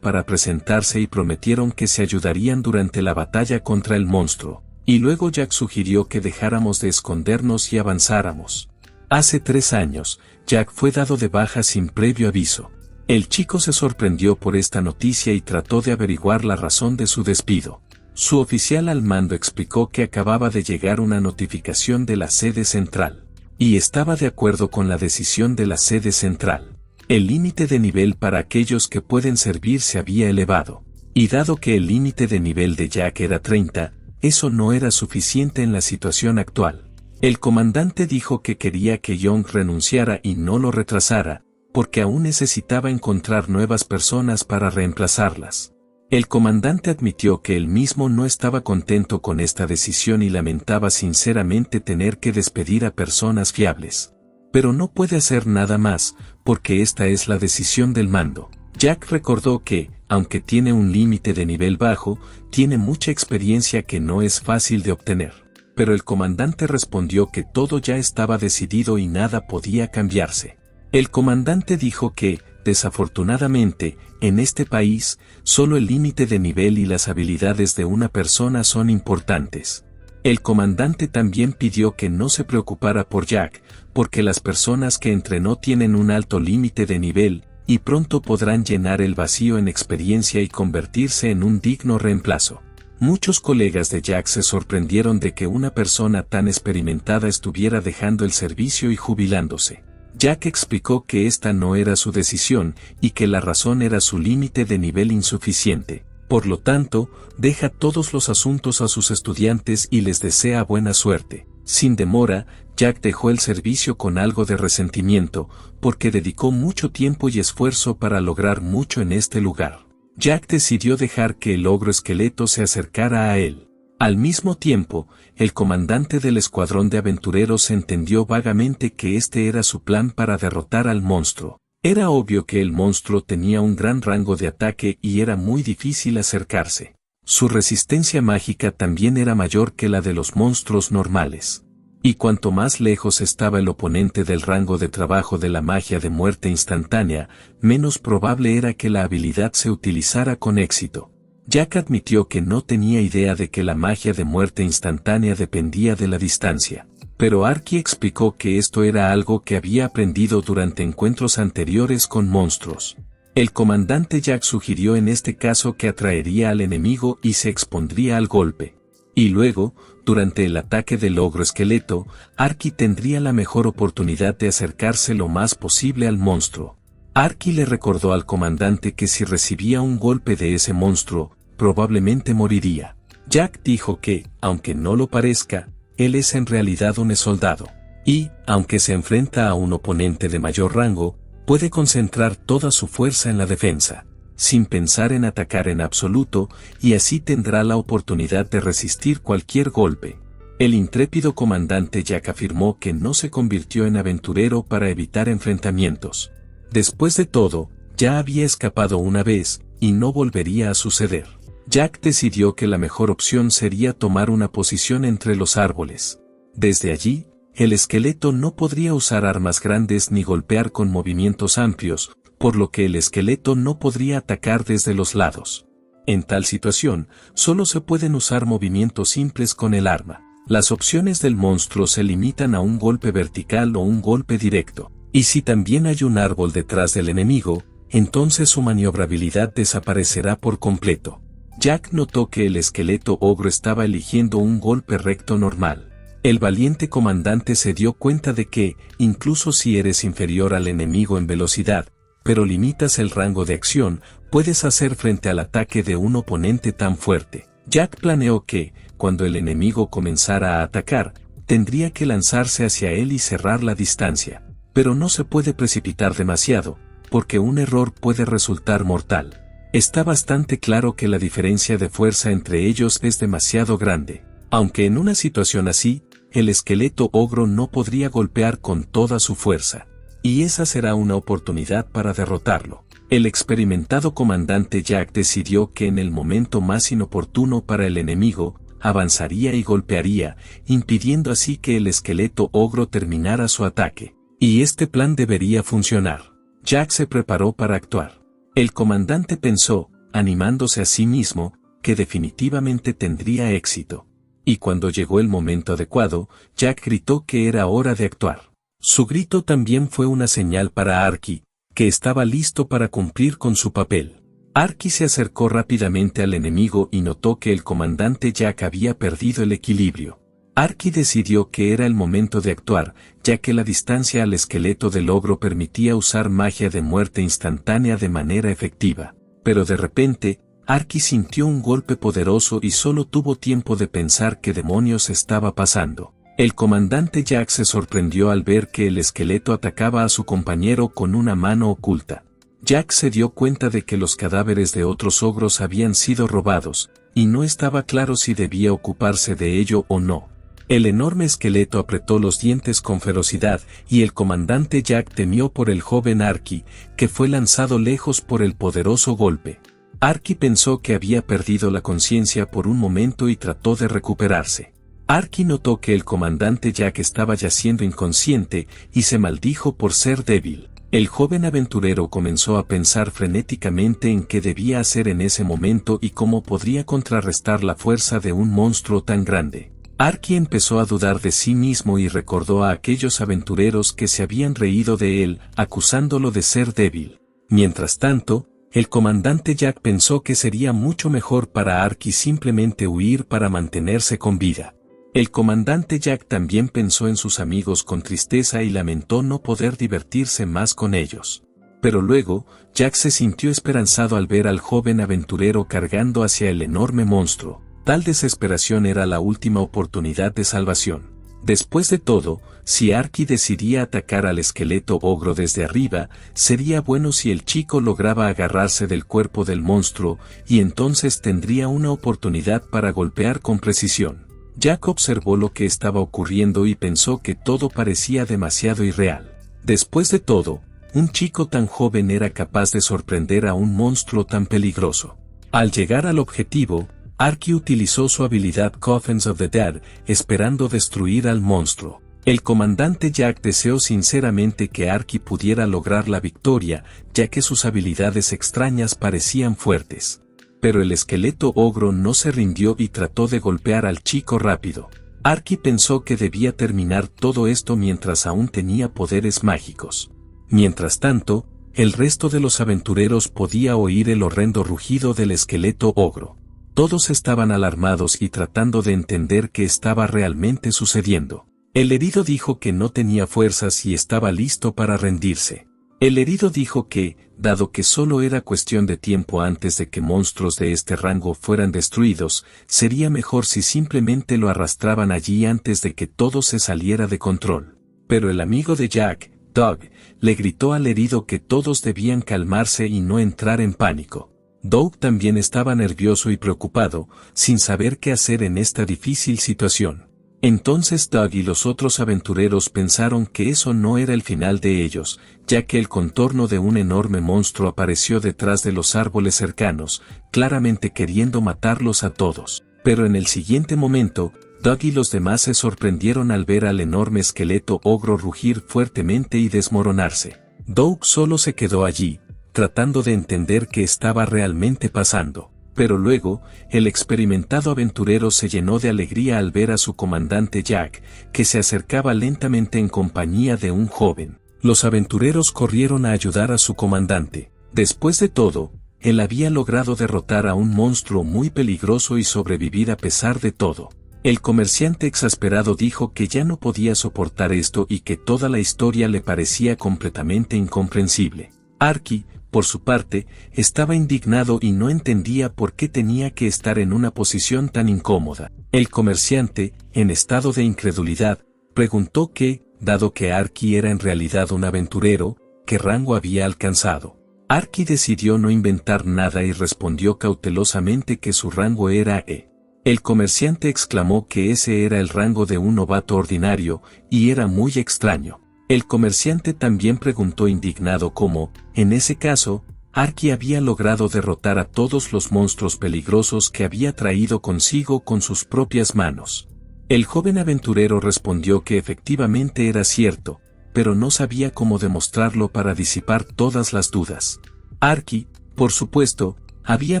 para presentarse y prometieron que se ayudarían durante la batalla contra el monstruo. Y luego Jack sugirió que dejáramos de escondernos y avanzáramos. Hace 3 años, Jack fue dado de baja sin previo aviso. El chico se sorprendió por esta noticia y trató de averiguar la razón de su despido. Su oficial al mando explicó que acababa de llegar una notificación de la sede central, y estaba de acuerdo con la decisión de la sede central. El límite de nivel para aquellos que pueden servir se había elevado, y dado que el límite de nivel de Jack era 30, eso no era suficiente en la situación actual. El comandante dijo que quería que Young renunciara y no lo retrasara, porque aún necesitaba encontrar nuevas personas para reemplazarlas. El comandante admitió que él mismo no estaba contento con esta decisión y lamentaba sinceramente tener que despedir a personas fiables. Pero no puede hacer nada más, porque esta es la decisión del mando. Jack recordó que, aunque tiene un límite de nivel bajo, tiene mucha experiencia que no es fácil de obtener. Pero el comandante respondió que todo ya estaba decidido y nada podía cambiarse. El comandante dijo que, desafortunadamente, en este país, solo el límite de nivel y las habilidades de una persona son importantes. El comandante también pidió que no se preocupara por Jack, porque las personas que entrenó tienen un alto límite de nivel, y pronto podrán llenar el vacío en experiencia y convertirse en un digno reemplazo. Muchos colegas de Jack se sorprendieron de que una persona tan experimentada estuviera dejando el servicio y jubilándose. Jack explicó que esta no era su decisión y que la razón era su límite de nivel insuficiente. Por lo tanto, deja todos los asuntos a sus estudiantes y les desea buena suerte. Sin demora, Jack dejó el servicio con algo de resentimiento, porque dedicó mucho tiempo y esfuerzo para lograr mucho en este lugar. Jack decidió dejar que el ogro esqueleto se acercara a él. Al mismo tiempo, el comandante del escuadrón de aventureros entendió vagamente que este era su plan para derrotar al monstruo. Era obvio que el monstruo tenía un gran rango de ataque y era muy difícil acercarse. Su resistencia mágica también era mayor que la de los monstruos normales. Y cuanto más lejos estaba el oponente del rango de trabajo de la magia de muerte instantánea, menos probable era que la habilidad se utilizara con éxito. Jack admitió que no tenía idea de que la magia de muerte instantánea dependía de la distancia. Pero Arky explicó que esto era algo que había aprendido durante encuentros anteriores con monstruos. El comandante Jack sugirió en este caso que atraería al enemigo y se expondría al golpe. Y luego, durante el ataque del ogro esqueleto, Arky tendría la mejor oportunidad de acercarse lo más posible al monstruo. Arky le recordó al comandante que si recibía un golpe de ese monstruo, probablemente moriría. Jack dijo que, aunque no lo parezca, él es en realidad un soldado. Y, aunque se enfrenta a un oponente de mayor rango, puede concentrar toda su fuerza en la defensa, sin pensar en atacar en absoluto, y así tendrá la oportunidad de resistir cualquier golpe. El intrépido comandante Jack afirmó que no se convirtió en aventurero para evitar enfrentamientos. Después de todo, ya había escapado una vez, y no volvería a suceder. Jack decidió que la mejor opción sería tomar una posición entre los árboles. Desde allí, el esqueleto no podría usar armas grandes ni golpear con movimientos amplios, por lo que el esqueleto no podría atacar desde los lados. En tal situación, solo se pueden usar movimientos simples con el arma. Las opciones del monstruo se limitan a un golpe vertical o un golpe directo. Y si también hay un árbol detrás del enemigo, entonces su maniobrabilidad desaparecerá por completo. Jack notó que el esqueleto ogro estaba eligiendo un golpe recto normal. El valiente comandante se dio cuenta de que, incluso si eres inferior al enemigo en velocidad, pero limitas el rango de acción, puedes hacer frente al ataque de un oponente tan fuerte. Jack planeó que, cuando el enemigo comenzara a atacar, tendría que lanzarse hacia él y cerrar la distancia. Pero no se puede precipitar demasiado, porque un error puede resultar mortal. Está bastante claro que la diferencia de fuerza entre ellos es demasiado grande. Aunque en una situación así, el esqueleto ogro no podría golpear con toda su fuerza. Y esa será una oportunidad para derrotarlo. El experimentado comandante Jack decidió que en el momento más inoportuno para el enemigo, avanzaría y golpearía, impidiendo así que el esqueleto ogro terminara su ataque. Y este plan debería funcionar. Jack se preparó para actuar. El comandante pensó, animándose a sí mismo, que definitivamente tendría éxito. Y cuando llegó el momento adecuado, Jack gritó que era hora de actuar. Su grito también fue una señal para Arky, que estaba listo para cumplir con su papel. Arky se acercó rápidamente al enemigo y notó que el comandante Jack había perdido el equilibrio. Arky decidió que era el momento de actuar, ya que la distancia al esqueleto del ogro permitía usar magia de muerte instantánea de manera efectiva. Pero de repente, Arky sintió un golpe poderoso y solo tuvo tiempo de pensar qué demonios estaba pasando. El comandante Jack se sorprendió al ver que el esqueleto atacaba a su compañero con una mano oculta. Jack se dio cuenta de que los cadáveres de otros ogros habían sido robados, y no estaba claro si debía ocuparse de ello o no. El enorme esqueleto apretó los dientes con ferocidad, y el comandante Jack temió por el joven Arky, que fue lanzado lejos por el poderoso golpe. Arky pensó que había perdido la conciencia por un momento y trató de recuperarse. Arky notó que el comandante Jack estaba yaciendo inconsciente y se maldijo por ser débil. El joven aventurero comenzó a pensar frenéticamente en qué debía hacer en ese momento y cómo podría contrarrestar la fuerza de un monstruo tan grande. Arky empezó a dudar de sí mismo y recordó a aquellos aventureros que se habían reído de él, acusándolo de ser débil. Mientras tanto, el comandante Jack pensó que sería mucho mejor para Arky simplemente huir para mantenerse con vida. El comandante Jack también pensó en sus amigos con tristeza y lamentó no poder divertirse más con ellos. Pero luego, Jack se sintió esperanzado al ver al joven aventurero cargando hacia el enorme monstruo. Tal desesperación era la última oportunidad de salvación. Después de todo, si Arky decidía atacar al esqueleto ogro desde arriba, sería bueno si el chico lograba agarrarse del cuerpo del monstruo, y entonces tendría una oportunidad para golpear con precisión. Jack observó lo que estaba ocurriendo y pensó que todo parecía demasiado irreal. Después de todo, un chico tan joven era capaz de sorprender a un monstruo tan peligroso. Al llegar al objetivo, Arky utilizó su habilidad Coffins of the Dead, esperando destruir al monstruo. El comandante Jack deseó sinceramente que Arky pudiera lograr la victoria, ya que sus habilidades extrañas parecían fuertes. Pero el esqueleto ogro no se rindió y trató de golpear al chico rápido. Arky pensó que debía terminar todo esto mientras aún tenía poderes mágicos. Mientras tanto, el resto de los aventureros podía oír el horrendo rugido del esqueleto ogro. Todos estaban alarmados y tratando de entender qué estaba realmente sucediendo. El herido dijo que no tenía fuerzas y estaba listo para rendirse. El herido dijo que, dado que solo era cuestión de tiempo antes de que monstruos de este rango fueran destruidos, sería mejor si simplemente lo arrastraban allí antes de que todo se saliera de control. Pero el amigo de Jack, Doug, le gritó al herido que todos debían calmarse y no entrar en pánico. Doug también estaba nervioso y preocupado, sin saber qué hacer en esta difícil situación. Entonces Doug y los otros aventureros pensaron que eso no era el final de ellos, ya que el contorno de un enorme monstruo apareció detrás de los árboles cercanos, claramente queriendo matarlos a todos. Pero en el siguiente momento, Doug y los demás se sorprendieron al ver al enorme esqueleto ogro rugir fuertemente y desmoronarse. Doug solo se quedó allí, tratando de entender qué estaba realmente pasando. Pero luego, el experimentado aventurero se llenó de alegría al ver a su comandante Jack, que se acercaba lentamente en compañía de un joven. Los aventureros corrieron a ayudar a su comandante. Después de todo, él había logrado derrotar a un monstruo muy peligroso y sobrevivir a pesar de todo. El comerciante exasperado dijo que ya no podía soportar esto y que toda la historia le parecía completamente incomprensible. Arky, por su parte, estaba indignado y no entendía por qué tenía que estar en una posición tan incómoda. El comerciante, en estado de incredulidad, preguntó que, dado que Arky era en realidad un aventurero, ¿qué rango había alcanzado? Arky decidió no inventar nada y respondió cautelosamente que su rango era E. El comerciante exclamó que ese era el rango de un novato ordinario, y era muy extraño. El comerciante también preguntó indignado cómo, en ese caso, Arky había logrado derrotar a todos los monstruos peligrosos que había traído consigo con sus propias manos. El joven aventurero respondió que efectivamente era cierto, pero no sabía cómo demostrarlo para disipar todas las dudas. Arky, por supuesto, había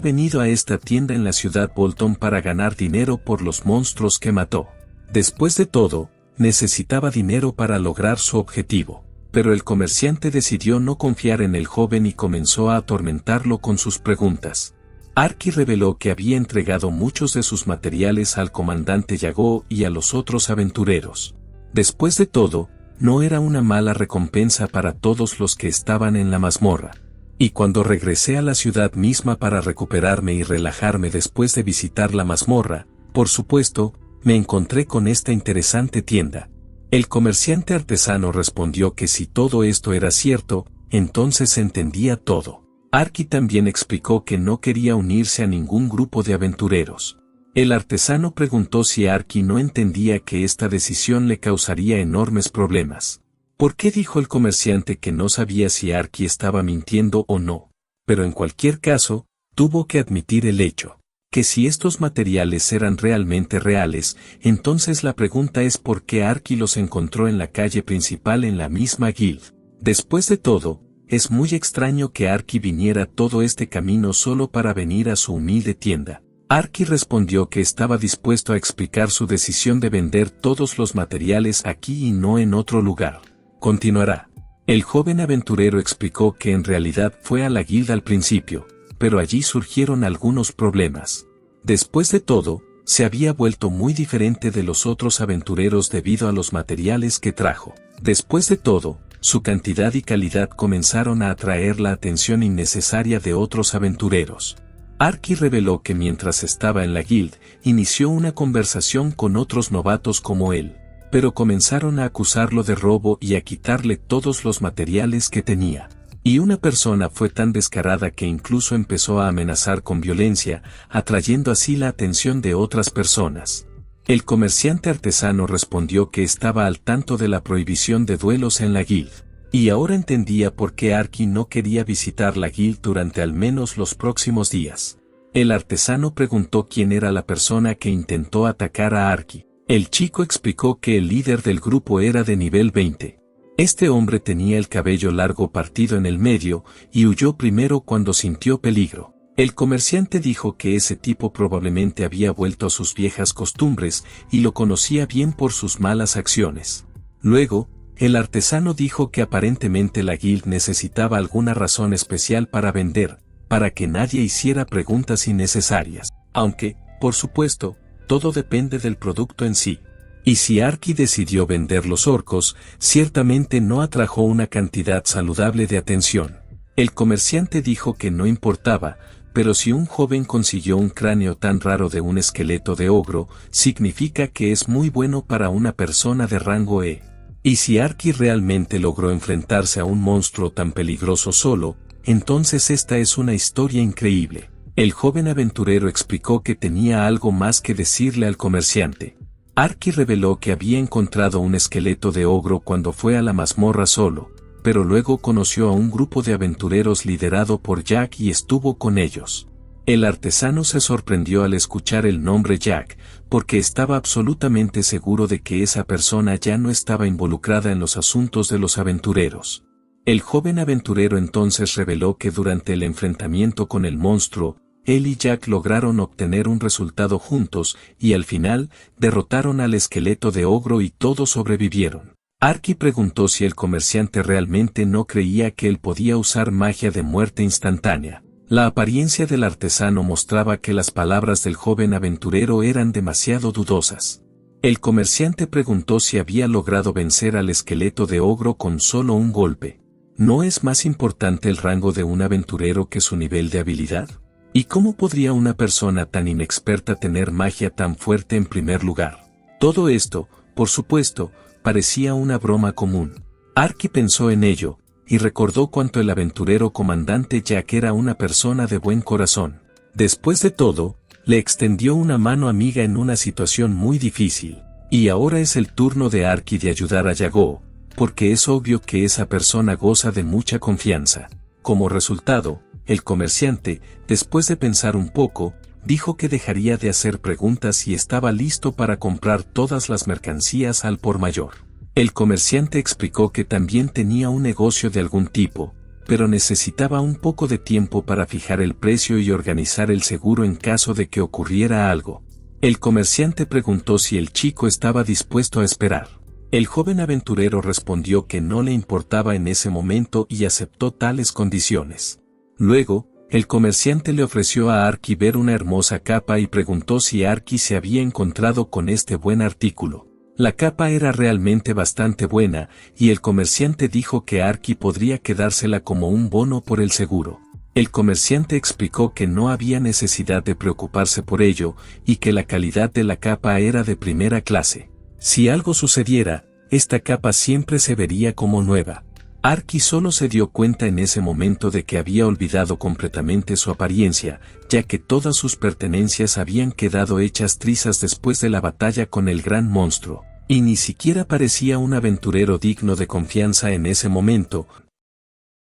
venido a esta tienda en la ciudad Bolton para ganar dinero por los monstruos que mató. Después de todo, necesitaba dinero para lograr su objetivo, pero el comerciante decidió no confiar en el joven y comenzó a atormentarlo con sus preguntas. Arky reveló que había entregado muchos de sus materiales al comandante Yago y a los otros aventureros. Después de todo, no era una mala recompensa para todos los que estaban en la mazmorra. Y cuando regresé a la ciudad misma para recuperarme y relajarme después de visitar la mazmorra, por supuesto, me encontré con esta interesante tienda. El comerciante artesano respondió que si todo esto era cierto, entonces entendía todo. Arky también explicó que no quería unirse a ningún grupo de aventureros. El artesano preguntó si Arky no entendía que esta decisión le causaría enormes problemas. ¿Por qué dijo el comerciante que no sabía si Arky estaba mintiendo o no? Pero en cualquier caso, tuvo que admitir el hecho. Que si estos materiales eran realmente reales, entonces la pregunta es por qué Arky los encontró en la calle principal en la misma guild. Después de todo, es muy extraño que Arky viniera todo este camino solo para venir a su humilde tienda. Arky respondió que estaba dispuesto a explicar su decisión de vender todos los materiales aquí y no en otro lugar. Continuará. El joven aventurero explicó que en realidad fue a la guilda al principio, pero allí surgieron algunos problemas. Después de todo, se había vuelto muy diferente de los otros aventureros debido a los materiales que trajo. Después de todo, su cantidad y calidad comenzaron a atraer la atención innecesaria de otros aventureros. Arky reveló que mientras estaba en la guild, inició una conversación con otros novatos como él, pero comenzaron a acusarlo de robo y a quitarle todos los materiales que tenía. Y una persona fue tan descarada que incluso empezó a amenazar con violencia, atrayendo así la atención de otras personas. El comerciante artesano respondió que estaba al tanto de la prohibición de duelos en la guild, y ahora entendía por qué Arky no quería visitar la guild durante al menos los próximos días. El artesano preguntó quién era la persona que intentó atacar a Arky. El chico explicó que el líder del grupo era de nivel 20. Este hombre tenía el cabello largo partido en el medio y huyó primero cuando sintió peligro. El comerciante dijo que ese tipo probablemente había vuelto a sus viejas costumbres y lo conocía bien por sus malas acciones. Luego, el artesano dijo que aparentemente la guild necesitaba alguna razón especial para vender, para que nadie hiciera preguntas innecesarias. Aunque, por supuesto, todo depende del producto en sí. Y si Arky decidió vender los orcos, ciertamente no atrajo una cantidad saludable de atención. El comerciante dijo que no importaba, pero si un joven consiguió un cráneo tan raro de un esqueleto de ogro, significa que es muy bueno para una persona de rango E. Y si Arky realmente logró enfrentarse a un monstruo tan peligroso solo, entonces esta es una historia increíble. El joven aventurero explicó que tenía algo más que decirle al comerciante. Arky reveló que había encontrado un esqueleto de ogro cuando fue a la mazmorra solo, pero luego conoció a un grupo de aventureros liderado por Jack y estuvo con ellos. El artesano se sorprendió al escuchar el nombre Jack, porque estaba absolutamente seguro de que esa persona ya no estaba involucrada en los asuntos de los aventureros. El joven aventurero entonces reveló que durante el enfrentamiento con el monstruo, él y Jack lograron obtener un resultado juntos y al final, derrotaron al esqueleto de ogro y todos sobrevivieron. Arky preguntó si el comerciante realmente no creía que él podía usar magia de muerte instantánea. La apariencia del artesano mostraba que las palabras del joven aventurero eran demasiado dudosas. El comerciante preguntó si había logrado vencer al esqueleto de ogro con solo un golpe. ¿No es más importante el rango de un aventurero que su nivel de habilidad? ¿Y cómo podría una persona tan inexperta tener magia tan fuerte en primer lugar? Todo esto, por supuesto, parecía una broma común. Arky pensó en ello, y recordó cuánto el aventurero comandante Jack era una persona de buen corazón. Después de todo, le extendió una mano amiga en una situación muy difícil. Y ahora es el turno de Arky de ayudar a Yago, porque es obvio que esa persona goza de mucha confianza. Como resultado, el comerciante, después de pensar un poco, dijo que dejaría de hacer preguntas y estaba listo para comprar todas las mercancías al por mayor. El comerciante explicó que también tenía un negocio de algún tipo, pero necesitaba un poco de tiempo para fijar el precio y organizar el seguro en caso de que ocurriera algo. El comerciante preguntó si el chico estaba dispuesto a esperar. El joven aventurero respondió que no le importaba en ese momento y aceptó tales condiciones. Luego, el comerciante le ofreció a Arky ver una hermosa capa y preguntó si Arky se había encontrado con este buen artículo. La capa era realmente bastante buena, y el comerciante dijo que Arky podría quedársela como un bono por el seguro. El comerciante explicó que no había necesidad de preocuparse por ello, y que la calidad de la capa era de primera clase. Si algo sucediera, esta capa siempre se vería como nueva. Arky solo se dio cuenta en ese momento de que había olvidado completamente su apariencia, ya que todas sus pertenencias habían quedado hechas trizas después de la batalla con el gran monstruo, y ni siquiera parecía un aventurero digno de confianza en ese momento.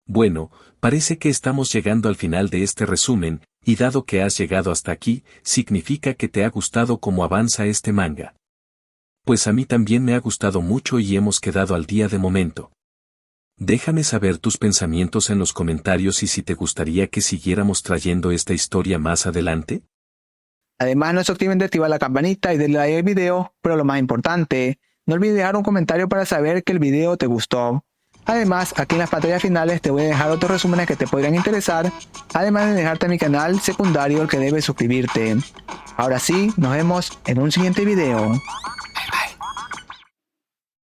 Bueno, parece que estamos llegando al final de este resumen, y dado que has llegado hasta aquí, significa que te ha gustado cómo avanza este manga. Pues a mí también me ha gustado mucho y hemos quedado al día de momento. Déjame saber tus pensamientos en los comentarios y si te gustaría que siguiéramos trayendo esta historia más adelante. Además, no se olviden de activar la campanita y darle like al video, pero lo más importante, no olvides dejar un comentario para saber que el video te gustó. Además, aquí en las pantallas finales te voy a dejar otros resúmenes que te podrían interesar, además de dejarte mi canal secundario al que debes suscribirte. Ahora sí, nos vemos en un siguiente video.